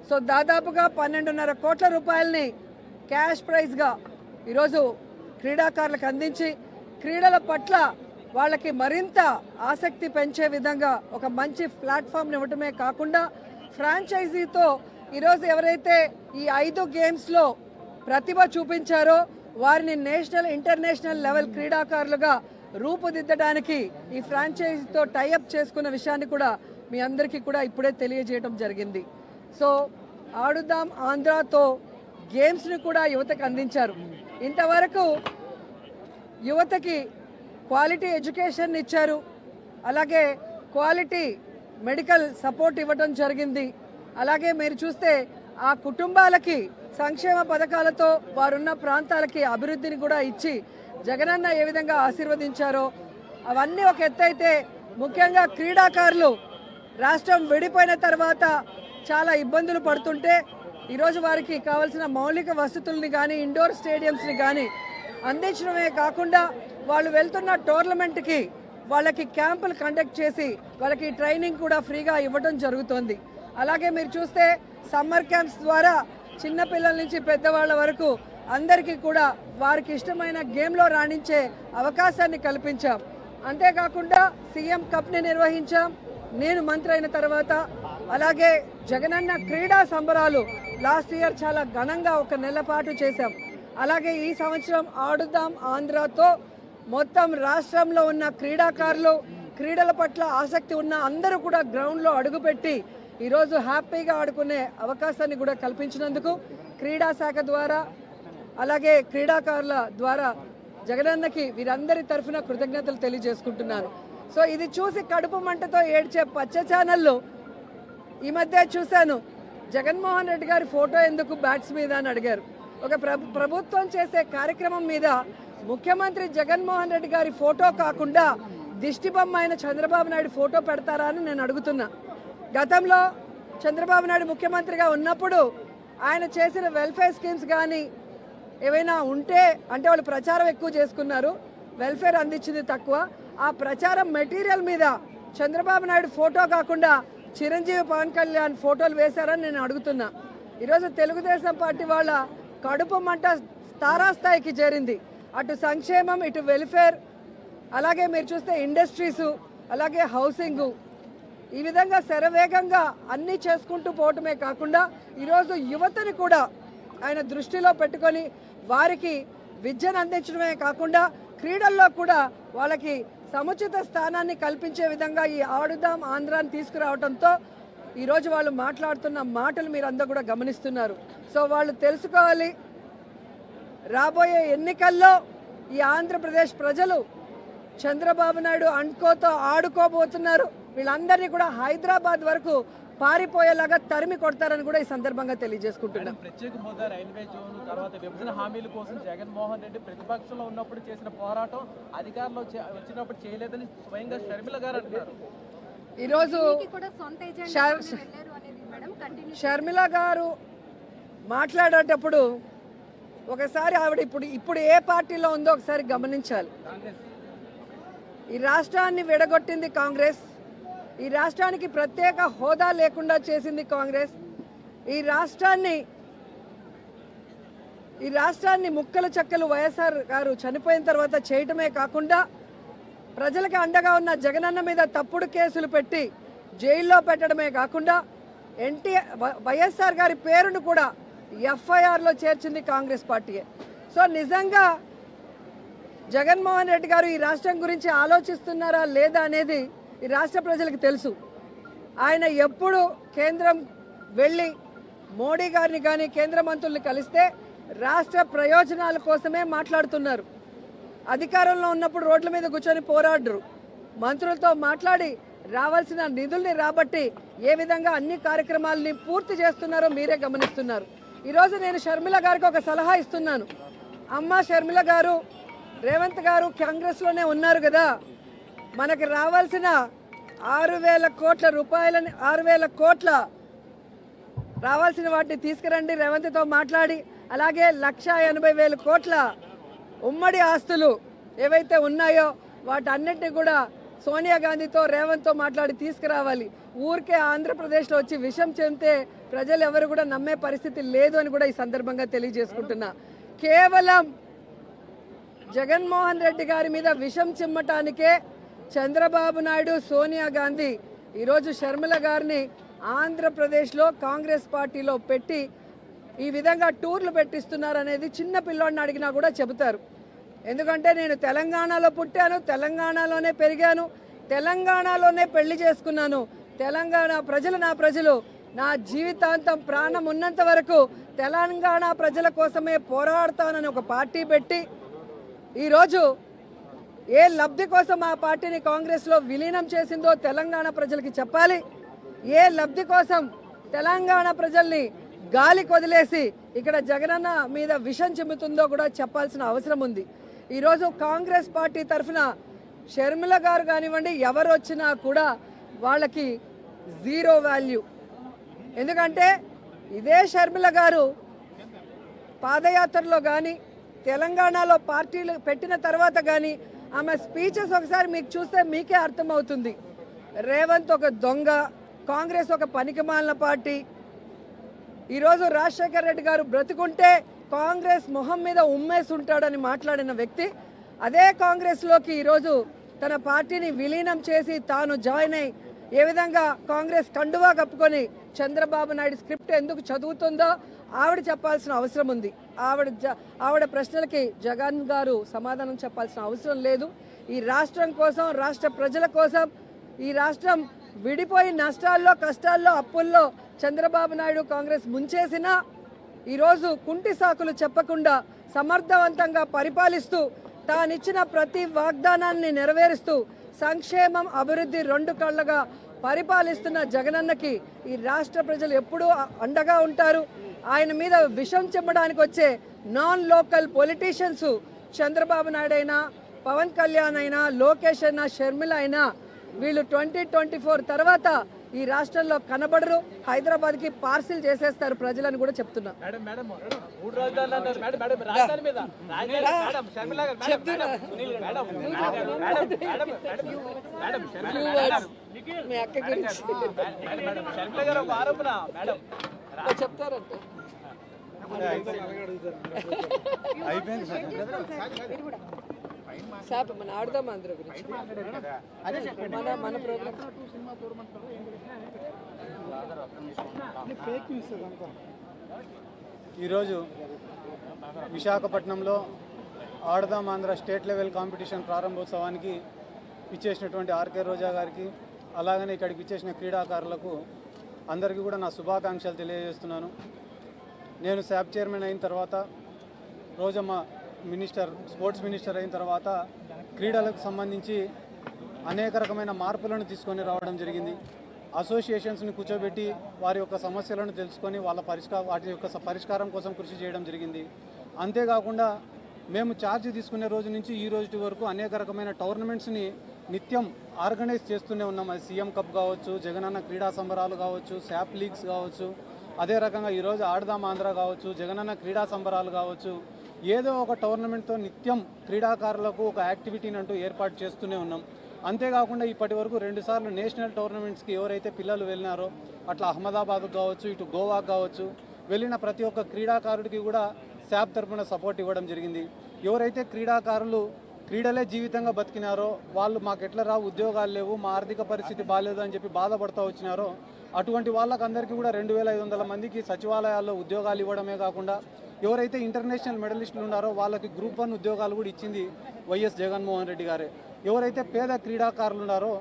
సో దాదాపుగా 12.5 కోట్ల రూపాయలని క్యాష్ ప్రైజ్గా ఈరోజు క్రీడాకారులకు అందించి క్రీడల పట్ల వాళ్ళకి మరింత ఆసక్తి పెంచే విధంగా ఒక మంచి ప్లాట్ఫామ్ని ఇవ్వటమే కాకుండా ఫ్రాంచైజీతో ఈరోజు ఎవరైతే ఈ 5 గేమ్స్లో ప్రతిభ చూపించారో వారిని నేషనల్, ఇంటర్నేషనల్ లెవెల్ క్రీడాకారులుగా రూపుదిద్దడానికి ఈ ఫ్రాంచైజీతో టైఅప్ చేసుకున్న విషయాన్ని కూడా మీ అందరికీ కూడా ఇప్పుడే తెలియజేయడం జరిగింది. సో ఆడుదాం ఆంధ్రాతో గేమ్స్ని కూడా యువతకు అందించారు. ఇంతవరకు యువతకి క్వాలిటీ ఎడ్యుకేషన్ ఇచ్చారు, అలాగే క్వాలిటీ మెడికల్ సపోర్ట్ ఇవ్వడం జరిగింది. అలాగే మీరు చూస్తే ఆ కుటుంబాలకి సంక్షేమ పథకాలతో వారున్న ప్రాంతాలకి అభివృద్ధిని కూడా ఇచ్చి జగనన్న ఏ విధంగా ఆశీర్వదించారో అవన్నీ ఒక ఎత్తైతే, ముఖ్యంగా క్రీడాకారులు రాష్ట్రం విడిపోయిన తర్వాత చాలా ఇబ్బందులు పడుతుంటే ఈరోజు వారికి కావాల్సిన మౌలిక వసతుల్ని కానీ, ఇండోర్ స్టేడియంస్ని కానీ అందించడమే కాకుండా వాళ్ళు వెళ్తున్న టోర్నమెంట్కి వాళ్ళకి క్యాంపులు కండక్ట్ చేసి వాళ్ళకి ట్రైనింగ్ కూడా ఫ్రీగా ఇవ్వడం జరుగుతోంది. అలాగే మీరు చూస్తే సమ్మర్ క్యాంప్స్ ద్వారా చిన్నపిల్లల నుంచి పెద్దవాళ్ళ వరకు అందరికీ కూడా వారికి ఇష్టమైన గేమ్లో రాణించే అవకాశాన్ని కల్పించాం. అంతేకాకుండా సీఎం కప్ని నిర్వహించాం నేను మంత్రి అయిన తర్వాత. అలాగే జగనన్న క్రీడా సంబరాలు లాస్ట్ ఇయర్ చాలా ఘనంగా 1 నెల పాటు చేశాం. అలాగే ఈ సంవత్సరం ఆడుదాం ఆంధ్రాతో మొత్తం రాష్ట్రంలో ఉన్న క్రీడాకారులు, క్రీడల పట్ల ఆసక్తి ఉన్న అందరూ కూడా గ్రౌండ్లో అడుగుపెట్టి ఈరోజు హ్యాపీగా ఆడుకునే అవకాశాన్ని కూడా కల్పించినందుకు క్రీడా శాఖ ద్వారా, అలాగే క్రీడాకారుల ద్వారా జగనన్నకి వీరందరి తరఫున కృతజ్ఞతలు తెలియజేసుకుంటున్నాను. సో ఇది చూసి కడుపు మంటతో ఏడ్చే పచ్చ ఛానళ్ళు ఈ మధ్య చూశాను. జగన్మోహన్ రెడ్డి గారి ఫోటో ఎందుకు బ్యాట్స్ మీద అని అడిగారు. ఒక ప్రభుత్వం చేసే కార్యక్రమం మీద ముఖ్యమంత్రి జగన్మోహన్ రెడ్డి గారి ఫోటో కాకుండా దిష్టిబొమ్మ అయిన చంద్రబాబు నాయుడు ఫోటో పెడతారా అని నేను అడుగుతున్నా. గతంలో చంద్రబాబు నాయుడు ముఖ్యమంత్రిగా ఉన్నప్పుడు ఆయన చేసిన వెల్ఫేర్ స్కీమ్స్ కానీ ఏవైనా ఉంటే, అంటే వాళ్ళు ప్రచారం ఎక్కువ చేసుకున్నారు, వెల్ఫేర్ అందించింది తక్కువ. ఆ ప్రచారం మెటీరియల్ మీద చంద్రబాబు నాయుడు ఫోటో కాకుండా చిరంజీవి, పవన్ కళ్యాణ్ ఫోటోలు వేశారని నేను అడుగుతున్నా. ఈరోజు తెలుగుదేశం పార్టీ వాళ్ళ కడుపు మంట తారాస్థాయికి చేరింది. అటు సంక్షేమం, ఇటు వెల్ఫేర్, అలాగే మీరు చూస్తే ఇండస్ట్రీసు, అలాగే హౌసింగు, ఈ విధంగా శరవేగంగా అన్నీ చేసుకుంటూ పోవటమే కాకుండా ఈరోజు యువతని కూడా ఆయన దృష్టిలో పెట్టుకొని వారికి విద్యను అందించడమే కాకుండా క్రీడల్లో కూడా వాళ్ళకి సముచిత స్థానాన్ని కల్పించే విధంగా ఈ ఆడుదాం ఆంధ్రాని తీసుకురావడంతో ఈరోజు వాళ్ళు మాట్లాడుతున్న మాటలు మీరు అందరూ కూడా గమనిస్తున్నారు. సో వాళ్ళు తెలుసుకోవాలి, రాబోయే ఎన్నికల్లో ఈ ఆంధ్రప్రదేశ్ ప్రజలు చంద్రబాబు నాయుడు అండ్కోతో ఆడుకోబోతున్నారు. వీళ్ళందరినీ కూడా హైదరాబాద్ వరకు పారిపోయేలాగా తరిమి కొడతారని కూడా ఈ సందర్భంగా తెలియజేసుకుంటున్నాం. ప్రత్యేక హోదా, రైల్వే జోన్, తర్వాత విభజన హామీల కోసం జగన్మోహన్ రెడ్డి ప్రతిపక్షంలో ఉన్నప్పుడు చేసిన పోరాటం అధికారంలో వచ్చినప్పుడు చేయలేదని స్వయంగా షర్మిల గారు అంటున్నారు. ఈరోజు షర్మిల గారు మాట్లాడేటప్పుడు ఒకసారి ఆవిడ ఇప్పుడు ఏ పార్టీలో ఉందో ఒకసారి గమనించాలి. ఈ రాష్ట్రాన్ని విడగొట్టింది కాంగ్రెస్, ఈ రాష్ట్రానికి ప్రత్యేక హోదా లేకుండా చేసింది కాంగ్రెస్, ఈ రాష్ట్రాన్ని ముక్కలు చెక్కలు వైఎస్ఆర్ గారు చనిపోయిన తర్వాత చేయటమే కాకుండా ప్రజలకు అండగా ఉన్న జగనన్న మీద తప్పుడు కేసులు పెట్టి జైల్లో పెట్టడమే కాకుండా వైఎస్ఆర్ గారి పేరును కూడా FIRలో చేర్చింది కాంగ్రెస్ పార్టీయే. సో నిజంగా జగన్మోహన్ రెడ్డి గారు ఈ రాష్ట్రం గురించి ఆలోచిస్తున్నారా లేదా అనేది ఈ రాష్ట్ర ప్రజలకు తెలుసు. ఆయన ఎప్పుడు కేంద్రం వెళ్ళి మోడీ గారిని కానీ కేంద్ర మంత్రుల్ని కలిస్తే రాష్ట్ర ప్రయోజనాల కోసమే మాట్లాడుతున్నారు. అధికారంలో ఉన్నప్పుడు రోడ్ల మీద కూర్చొని పోరాడరు. మంత్రులతో మాట్లాడి రావాల్సిన నిధుల్ని రాబట్టి ఏ విధంగా అన్ని కార్యక్రమాలని పూర్తి చేస్తున్నారో మీరే గమనిస్తున్నారు. ఈరోజు నేను షర్మిల గారికి ఒక సలహా ఇస్తున్నాను. అమ్మ షర్మిల గారు, రేవంత్ గారు కాంగ్రెస్లోనే ఉన్నారు కదా, మనకి రావాల్సిన 6,000 కోట్ల రూపాయలని 6,000 కోట్ల రావాల్సిన వాటిని తీసుకురండి రేవంత్తో మాట్లాడి. అలాగే 1,80,000 కోట్ల ఉమ్మడి ఆస్తులు ఏవైతే ఉన్నాయో వాటన్నిటిని కూడా సోనియా గాంధీతో రేవంత్తో మాట్లాడి తీసుకురావాలి. ఊరికే ఆంధ్రప్రదేశ్లో వచ్చి విషం చెందితే ప్రజలు ఎవరు కూడా నమ్మే పరిస్థితి లేదు అని కూడా ఈ సందర్భంగా తెలియజేసుకుంటున్నా. కేవలం జగన్మోహన్ రెడ్డి గారి మీద విషం చిమ్మటానికే చంద్రబాబు నాయుడు, సోనియా గాంధీ ఈరోజు షర్మిల గారిని ఆంధ్రప్రదేశ్లో కాంగ్రెస్ పార్టీలో పెట్టి ఈ విధంగా టూర్లు పెట్టిస్తున్నారనేది చిన్న పిల్లోడిని అడిగినా కూడా చెబుతారు. ఎందుకంటే నేను తెలంగాణలో పుట్టాను, తెలంగాణలోనే పెరిగాను, తెలంగాణలోనే పెళ్లి చేసుకున్నాను. తెలంగాణ ప్రజలు నా ప్రజలు. నా జీవితాంతం ప్రాణం ఉన్నంత వరకు తెలంగాణ ప్రజల కోసమే పోరాడతానని ఒక పార్టీ పెట్టి ఈరోజు ఏ లబ్ధి కోసం ఆ పార్టీని కాంగ్రెస్లో విలీనం చేసిందో తెలంగాణ ప్రజలకి చెప్పాలి. ఏ లబ్ధి కోసం తెలంగాణ ప్రజల్ని గాలి కొదిలేసి ఇక్కడ జగనన్న మీద విషం చిమ్ముతుందో కూడా చెప్పాల్సిన అవసరం ఉంది. ఈరోజు కాంగ్రెస్ పార్టీ తరఫున షర్మిల గారు కానివ్వండి, ఎవరు వచ్చినా కూడా వాళ్ళకి జీరో వాల్యూ. ఎందుకంటే ఇదే షర్మిల గారు పాదయాత్రలో కానీ తెలంగాణలో పార్టీలు పెట్టిన తర్వాత కానీ ఆమె స్పీచెస్ ఒకసారి మీకు చూస్తే మీకే అర్థమవుతుంది. రేవంత్ ఒక దొంగ, కాంగ్రెస్ ఒక పనికిమాలిన పార్టీ. ఈరోజు రాజశేఖర్ రెడ్డి గారు బ్రతుకుంటే కాంగ్రెస్ మొహం మీద ఉమ్మేసి ఉంటాడని మాట్లాడిన వ్యక్తి అదే కాంగ్రెస్లోకి ఈరోజు తన పార్టీని విలీనం చేసి తాను జాయిన్ అయ్యి ఏ విధంగా కాంగ్రెస్ కండువా కప్పుకొని చంద్రబాబు నాయుడు స్క్రిప్ట్ ఎందుకు చదువుతుందో ఆవిడ చెప్పాల్సిన అవసరం ఉంది. ఆవిడ ప్రశ్నలకి జగన్ గారు సమాధానం చెప్పాల్సిన అవసరం లేదు. ఈ రాష్ట్రం కోసం, రాష్ట్ర ప్రజల కోసం, ఈ రాష్ట్రం విడిపోయి నష్టాల్లో, కష్టాల్లో, అప్పుల్లో చంద్రబాబు నాయుడు కాంగ్రెస్ ముంచేసినా ఈరోజు కుంటి సాకులు చెప్పకుండా సమర్థవంతంగా పరిపాలిస్తూ తానిచ్చిన ప్రతి వాగ్దానాన్ని నెరవేరుస్తూ సంక్షేమం, అభివృద్ధి రెండు కళ్ళగా పరిపాలిస్తున్న జగనన్నకి ఈ రాష్ట్ర ప్రజలు ఎప్పుడూ అండగా ఉంటారు. ఆయన మీద విషం చెమ్మడానికి వచ్చే non local politicians Chandrababu Naidu అయినా, పవన్ కళ్యాణ్ అయినా, లోకేష్ అయినా, షర్మిల అయినా వీళ్ళు 2024 తర్వాత ఈ రాష్ట్రంలో కనబడరు. హైదరాబాద్కి పార్సిల్ చేసేస్తారు ప్రజలని కూడా చెప్తున్నా. మీ అక్క గురించి చెప్తారంటే సార్ మన ఆడుదాం ఆంధ్ర గురించి మన ప్రోగ్రామ్ ఈరోజు విశాఖపట్నంలో ఆడదాం ఆంధ్ర స్టేట్ లెవెల్ కాంపిటీషన్ ప్రారంభోత్సవానికి ఇచ్చేసినటువంటి ఆర్కే రోజా గారికి, అలాగనే ఇక్కడికి ఇచ్చేసిన క్రీడాకారులకు అందరికీ కూడా నా శుభాకాంక్షలు తెలియజేస్తున్నాను. నేను శాప్ చైర్మన్ అయిన తర్వాత, రోజమ్మ స్పోర్ట్స్ మినిస్టర్ అయిన తర్వాత క్రీడలకు సంబంధించి అనేక రకమైన మార్పులను తీసుకొని రావడం జరిగింది. అసోసియేషన్స్ని కూర్చోబెట్టి వారి యొక్క సమస్యలను తెలుసుకొని వాటి యొక్క పరిష్కారం కోసం కృషి చేయడం జరిగింది. అంతేకాకుండా మేము ఛార్జ్ తీసుకునే రోజు నుంచి ఈ రోజు వరకు అనేక రకమైన టోర్నమెంట్స్ని నిత్యం ఆర్గనైజ్ చేస్తూనే ఉన్నాం. అది సీఎం కప్ కావచ్చు, జగనన్న క్రీడా సంబరాలు కావచ్చు, శాప్ లీగ్స్ కావచ్చు, అదే రకంగా ఈరోజు ఆడదాం ఆంధ్ర కావచ్చు, జగనన్న క్రీడా సంబరాలు కావచ్చు, ఏదో ఒక టోర్నమెంట్తో నిత్యం క్రీడాకారులకు ఒక యాక్టివిటీని అంటూ ఏర్పాటు చేస్తూనే ఉన్నాం. అంతేకాకుండా ఇప్పటి వరకు 2 సార్లు నేషనల్ టోర్నమెంట్స్కి ఎవరైతే పిల్లలు వెళ్ళినారో, అట్లా అహ్మదాబాద్కు కావచ్చు, ఇటు గోవాకు కావచ్చు, వెళ్ళిన ప్రతి ఒక్క క్రీడాకారుడికి కూడా శాప్ తరఫున సపోర్ట్ ఇవ్వడం జరిగింది. ఎవరైతే క్రీడాకారులు క్రీడలే జీవితంగా బతికినారో, వాళ్ళు మాకు ఎట్లా రావు, ఉద్యోగాలు లేవు, మా ఆర్థిక పరిస్థితి బాగాలేదు అని చెప్పి బాధపడుతూ వచ్చినారో, అటువంటి వాళ్ళకందరికీ కూడా 2500 మందికి సచివాలయాల్లో ఉద్యోగాలు ఇవ్వడమే కాకుండా ఎవరైతే ఇంటర్నేషనల్ మెడలిస్టులు ఉన్నారో వాళ్ళకి గ్రూప్ 1 ఉద్యోగాలు కూడా ఇచ్చింది వైఎస్ జగన్మోహన్ రెడ్డి గారే. ఎవరైతే పేద క్రీడాకారులు ఉన్నారో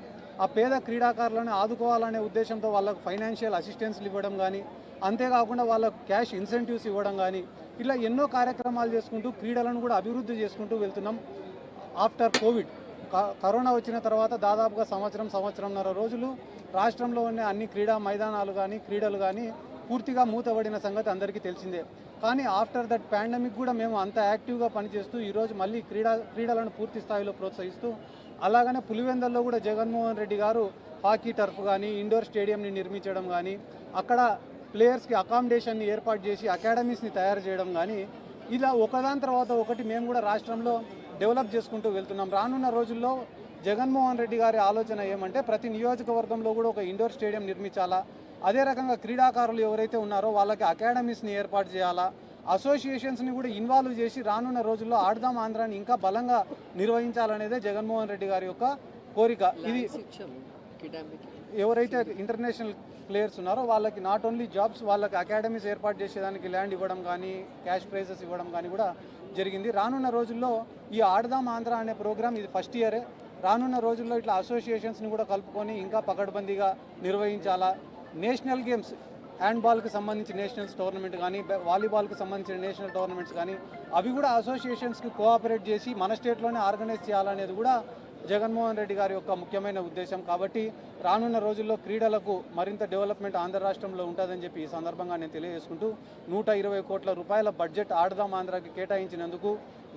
ఆ పేద క్రీడాకారులను ఆదుకోవాలనే ఉద్దేశంతో వాళ్ళకు ఫైనాన్షియల్ అసిస్టెన్స్లు ఇవ్వడం కానీ, అంతేకాకుండా వాళ్ళకు క్యాష్ ఇన్సెంటివ్స్ ఇవ్వడం కానీ, ఇలా ఎన్నో కార్యక్రమాలు చేసుకుంటూ క్రీడలను కూడా అభివృద్ధి చేసుకుంటూ వెళ్తున్నాం. ఆఫ్టర్ కోవిడ్ కరోనా వచ్చిన తర్వాత దాదాపుగా సంవత్సరంన్నర రోజులు రాష్ట్రంలో ఉన్న అన్ని క్రీడా మైదానాలు కానీ క్రీడలు కానీ పూర్తిగా మూతబడిన సంగతి అందరికీ తెలిసిందే. కానీ ఆఫ్టర్ దట్ పాండమిక్ కూడా మేము అంత యాక్టివ్గా పనిచేస్తూ ఈరోజు మళ్ళీ క్రీడలను పూర్తి స్థాయిలో ప్రోత్సహిస్తూ, అలాగనే పులివెందల్లో కూడా జగన్మోహన్ రెడ్డి గారు హాకీ టర్ఫ్ కానీ ఇండోర్ స్టేడియంని నిర్మించడం కానీ, అక్కడ ప్లేయర్స్కి అకామిడేషన్ని ఏర్పాటు చేసి అకాడమీస్ని తయారు చేయడం కానీ, ఇలా ఒకదాని తర్వాత ఒకటి మేము కూడా రాష్ట్రంలో డెవలప్ చేసుకుంటూ వెళ్తున్నాం. రానున్న రోజుల్లో జగన్మోహన్ రెడ్డి గారి ఆలోచన ఏమంటే ప్రతి నియోజకవర్గంలో కూడా ఒక ఇండోర్ స్టేడియం నిర్మించాలా, అదే రకంగా క్రీడాకారులు ఎవరైతే ఉన్నారో వాళ్ళకి అకాడమీస్ని ఏర్పాటు చేయాలా, అసోసియేషన్స్ని కూడా ఇన్వాల్వ్ చేసి రానున్న రోజుల్లో ఆడదాం ఆంధ్రాని ఇంకా బలంగా నిర్వహించాలనేదే జగన్మోహన్ రెడ్డి గారి యొక్క కోరిక. ఇది ఎవరైతే ఇంటర్నేషనల్ ప్లేయర్స్ ఉన్నారో వాళ్ళకి నాట్ ఓన్లీ జాబ్స్, వాళ్ళకి అకాడమీస్ ఏర్పాటు చేసేదానికి ల్యాండ్ ఇవ్వడం కానీ క్యాష్ ప్రైజెస్ ఇవ్వడం కానీ కూడా జరిగింది. రానున్న రోజుల్లో ఈ ఆడదాం ఆంధ్ర అనే ప్రోగ్రామ్ ఇది ఫస్ట్ ఇయరే. రానున్న రోజుల్లో ఇట్లా అసోసియేషన్స్ని కూడా కలుపుకొని ఇంకా పకడ్బందీగా నిర్వహించాలా. నేషనల్ గేమ్స్ హ్యాండ్బాల్కి సంబంధించి నేషనల్స్ టోర్నమెంట్ కానీ, వాలీబాల్కి సంబంధించిన నేషనల్ టోర్నమెంట్స్ కానీ అవి కూడా అసోసియేషన్స్కి కోఆపరేట్ చేసి మన స్టేట్లోనే ఆర్గనైజ్ చేయాలనేది కూడా జగన్మోహన్ రెడ్డి గారి యొక్క ముఖ్యమైన ఉద్దేశం. కాబట్టి రానున్న రోజుల్లో క్రీడలకు మరింత డెవలప్మెంట్ ఆంధ్ర రాష్ట్రంలో ఉంటుందని చెప్పి ఈ సందర్భంగా నేను తెలియజేసుకుంటూ 120 కోట్ల రూపాయల బడ్జెట్ ఆడదాం ఆంధ్రాకి కేటాయించినందుకు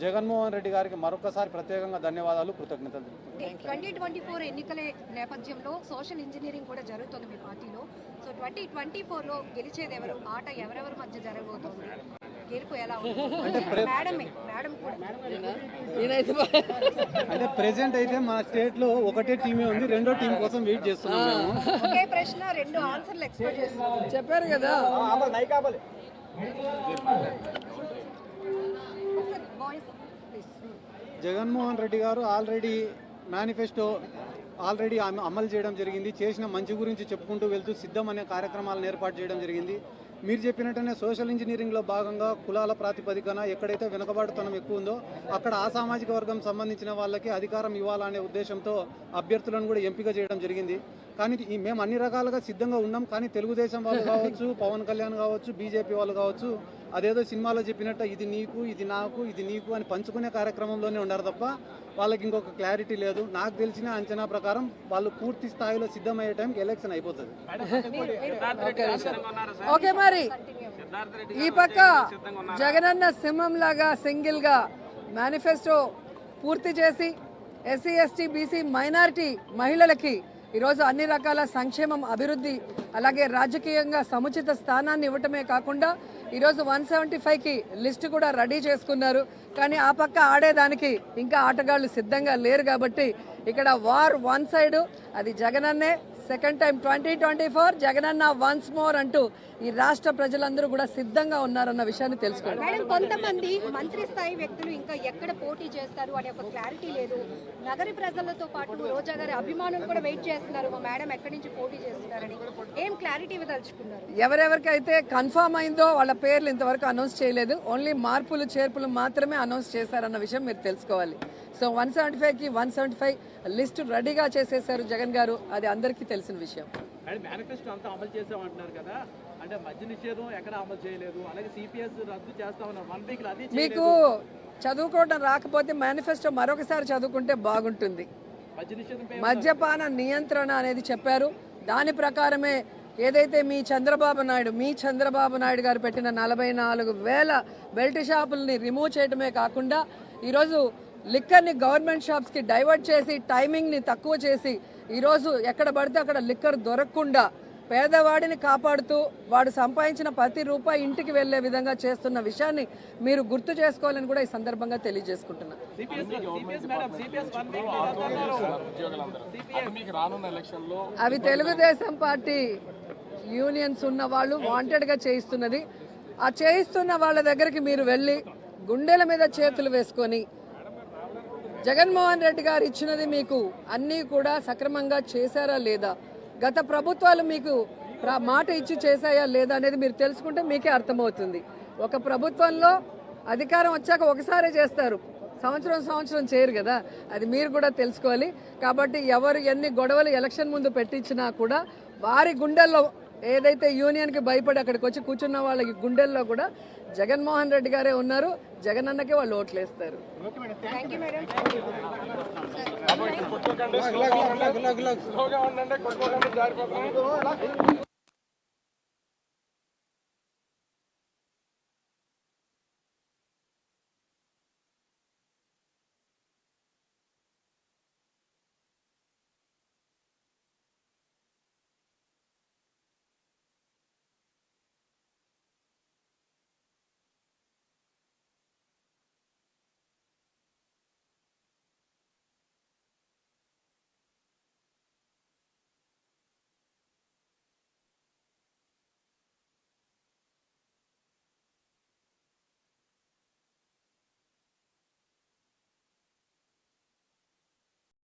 జగన్మోహన్ రెడ్డి గారికి మరొకసారి ప్రత్యేకంగా ధన్యవాదాలు, కృతజ్ఞతలు. 2024 ఎన్నికల నేపథ్యంలో సోషల్ ఇంజనీరింగ్ కూడా జరుగుతుంది మీ పార్టీలో. సో 2024లో గెలిచేది ఎవరు? ఆట ఎవరెవరి మధ్య జరగబోతోంది? గెలుపు ఎలా ఉంటుంది? మేడం కూడా అంటే ప్రెసెంట్ అయితే మా స్టేట్ లో ఒకటే టీమే ఉంది, రెండో టీం కోసం వెయిట్ చేస్తున్నాం. ఒకే ప్రశ్న 2 ఆన్సర్లు ఎక్స్పెక్ట్ చేస్తున్నాం. చెప్పారు కదా. జగన్మోహన్ రెడ్డి గారు ఆల్రెడీ మేనిఫెస్టో అమలు చేయడం జరిగింది. చేసిన మంచి గురించి చెప్పుకుంటూ వెళ్తూ సిద్ధం అనే కార్యక్రమాలను ఏర్పాటు చేయడం జరిగింది. మీరు చెప్పినట్టునే సోషల్ ఇంజనీరింగ్లో భాగంగా కులాల ప్రాతిపదికన ఎక్కడైతే వెనుకబాటుతనం ఎక్కువ ఉందో అక్కడ ఆ సామాజిక వర్గం సంబంధించిన వాళ్ళకి అధికారం ఇవ్వాలనే ఉద్దేశంతో అభ్యర్థులను కూడా ఎంపిక చేయడం జరిగింది. కానీ మేము అన్ని రకాలుగా సిద్ధంగా ఉన్నాం. కానీ తెలుగుదేశం వాళ్ళు కావచ్చు, పవన్ కళ్యాణ్ కావచ్చు, బీజేపీ వాళ్ళు కావచ్చు, అదేదో సినిమాలో చెప్పినట్టు ఇది నీకు, ఇది నాకు, ఇది నీకు అని పంచుకునే కార్యక్రమంలోనే ఉన్నారు తప్ప వాళ్ళకి ఇంకొక క్లారిటీ లేదు. నాకు తెలిసిన అంచనా ప్రకారం వాళ్ళు పూర్తి స్థాయిలో సిద్ధమయ్యే టైంకి ఎలక్షన్ అయిపోతుంది. ఓకే, మరి ఈ పక్క జగనన్న సింహం లాగా సింగిల్ గా మేనిఫెస్టో పూర్తి చేసి ఎస్సీ ఎస్టీ బీసీ మైనారిటీ మహిళలకి ఈరోజు అన్ని రకాల సంక్షేమం, అభివృద్ధి, అలాగే రాజకీయంగా సముచిత స్థానాన్ని ఇవ్వటమే కాకుండా ఈరోజు 175కి లిస్టు కూడా రెడీ చేసుకున్నారు. కానీ ఆ పక్క ఆడేదానికి ఇంకా ఆటగాళ్లు సిద్ధంగా లేరు. కాబట్టి ఇక్కడ వార్ వన్ సైడ్, అది జగనన్నే. Second time 2024 Jagananna once more అంటూ ఈ రాష్ట్ర ప్రజలందరూ కూడా సిద్ధంగా ఉన్నారన్న విషయాన్ని తెలుసుకోండి. మేడం, కొంతమంది మంత్రి స్థాయి వ్యక్తులు ఇంకా ఎక్కడ పోటీ చేస్తారు అనే ఒక క్లారిటీ లేదు. నగర ప్రజలతో పాటు రోజా గారి అభిమానులు కూడా వెయిట్ చేస్తున్నారు, మా మేడం ఎక్కడి నుంచి పోటీ చేస్తున్నారని. ఏం క్లారిటీ ఇవ్వదలుచుకున్నారు? ఎవరెవరికైతే కన్ఫర్మ్ అయిందో వాళ్ళ పేర్లు ఇంతవరకు అనౌన్స్ చేయలేదు. ఓన్లీ మార్పులు చేర్పులు మాత్రమే అనౌన్స్ చేశారన్న విషయం మీరు తెలుసుకోవాలి. సో 175కి 175 లిస్టు రెడీగా చేసేసారు జగన్ గారు, అది అందరికీ తెలిసిన విషయం. మేనిఫెస్టో అంతా అమలు చేసామంటున్నారు కదా, అంటే మద్య నిషేధం ఎక్కడ అమలు చేయలేదు, అలాగే సిపిఎస్ రద్దు చేస్తామన్నారు 1 వీక్. అది మీకు చదువుకోవడం రాకపోతే మేనిఫెస్టో మరొకసారి చదువుకుంటే బాగుంటుంది. మద్యపాన నియంత్రణ అనేది చెప్పారు. దాని ప్రకారమే ఏదైతే మీ చంద్రబాబు నాయుడు గారు పెట్టిన 44,000 బెల్ట్ షాపుల్ని రిమూవ్ చేయడమే కాకుండా ఈరోజు లిక్కర్ని గవర్నమెంట్ షాప్స్కి డైవర్ట్ చేసి టైమింగ్ని తక్కువ చేసి ఈరోజు ఎక్కడ పడితే అక్కడ లిక్కర్ దొరకకుండా పేదవాడిని కాపాడుతూ వాడు సంపాదించిన ప్రతి రూపాయి ఇంటికి వెళ్లే విధంగా చేస్తున్న విషయాన్ని మీరు గుర్తు చేసుకోవాలని కూడా ఈ సందర్భంగా తెలియజేసుకుంటున్నా. అవి తెలుగుదేశం పార్టీ యూనియన్స్ ఉన్న వాళ్ళు వాంటెడ్గా చేయిస్తున్నది. ఆ చేయిస్తున్న వాళ్ళ దగ్గరికి మీరు వెళ్ళి గుండెల మీద చేతులు వేసుకొని జగన్మోహన్ రెడ్డి గారు ఇచ్చినది మీకు అన్నీ కూడా సక్రమంగా చేశారా లేదా, గత ప్రభుత్వాలు మీకు మాట ఇచ్చి చేశాయా లేదా అనేది మీరు తెలుసుకుంటే మీకే అర్థమవుతుంది. ఒక ప్రభుత్వంలో అధికారం వచ్చాక ఒకసారే చేస్తారు, సంవత్సరం చేయరు కదా, అది మీరు కూడా తెలుసుకోవాలి. కాబట్టి ఎవరు ఎన్ని గొడవలు ఎలక్షన్ ముందు పెట్టించినా కూడా వారి గుండెల్లో ఏదైతే యూనియన్కి భయపడి అక్కడికి వచ్చి కూర్చున్న వాళ్ళకి గుండెల్లో కూడా జగన్మోహన్ రెడ్డి గారే ఉన్నారు, జగన్ అన్నకే వాళ్ళు ఓట్లేస్తారు. Thank you madam.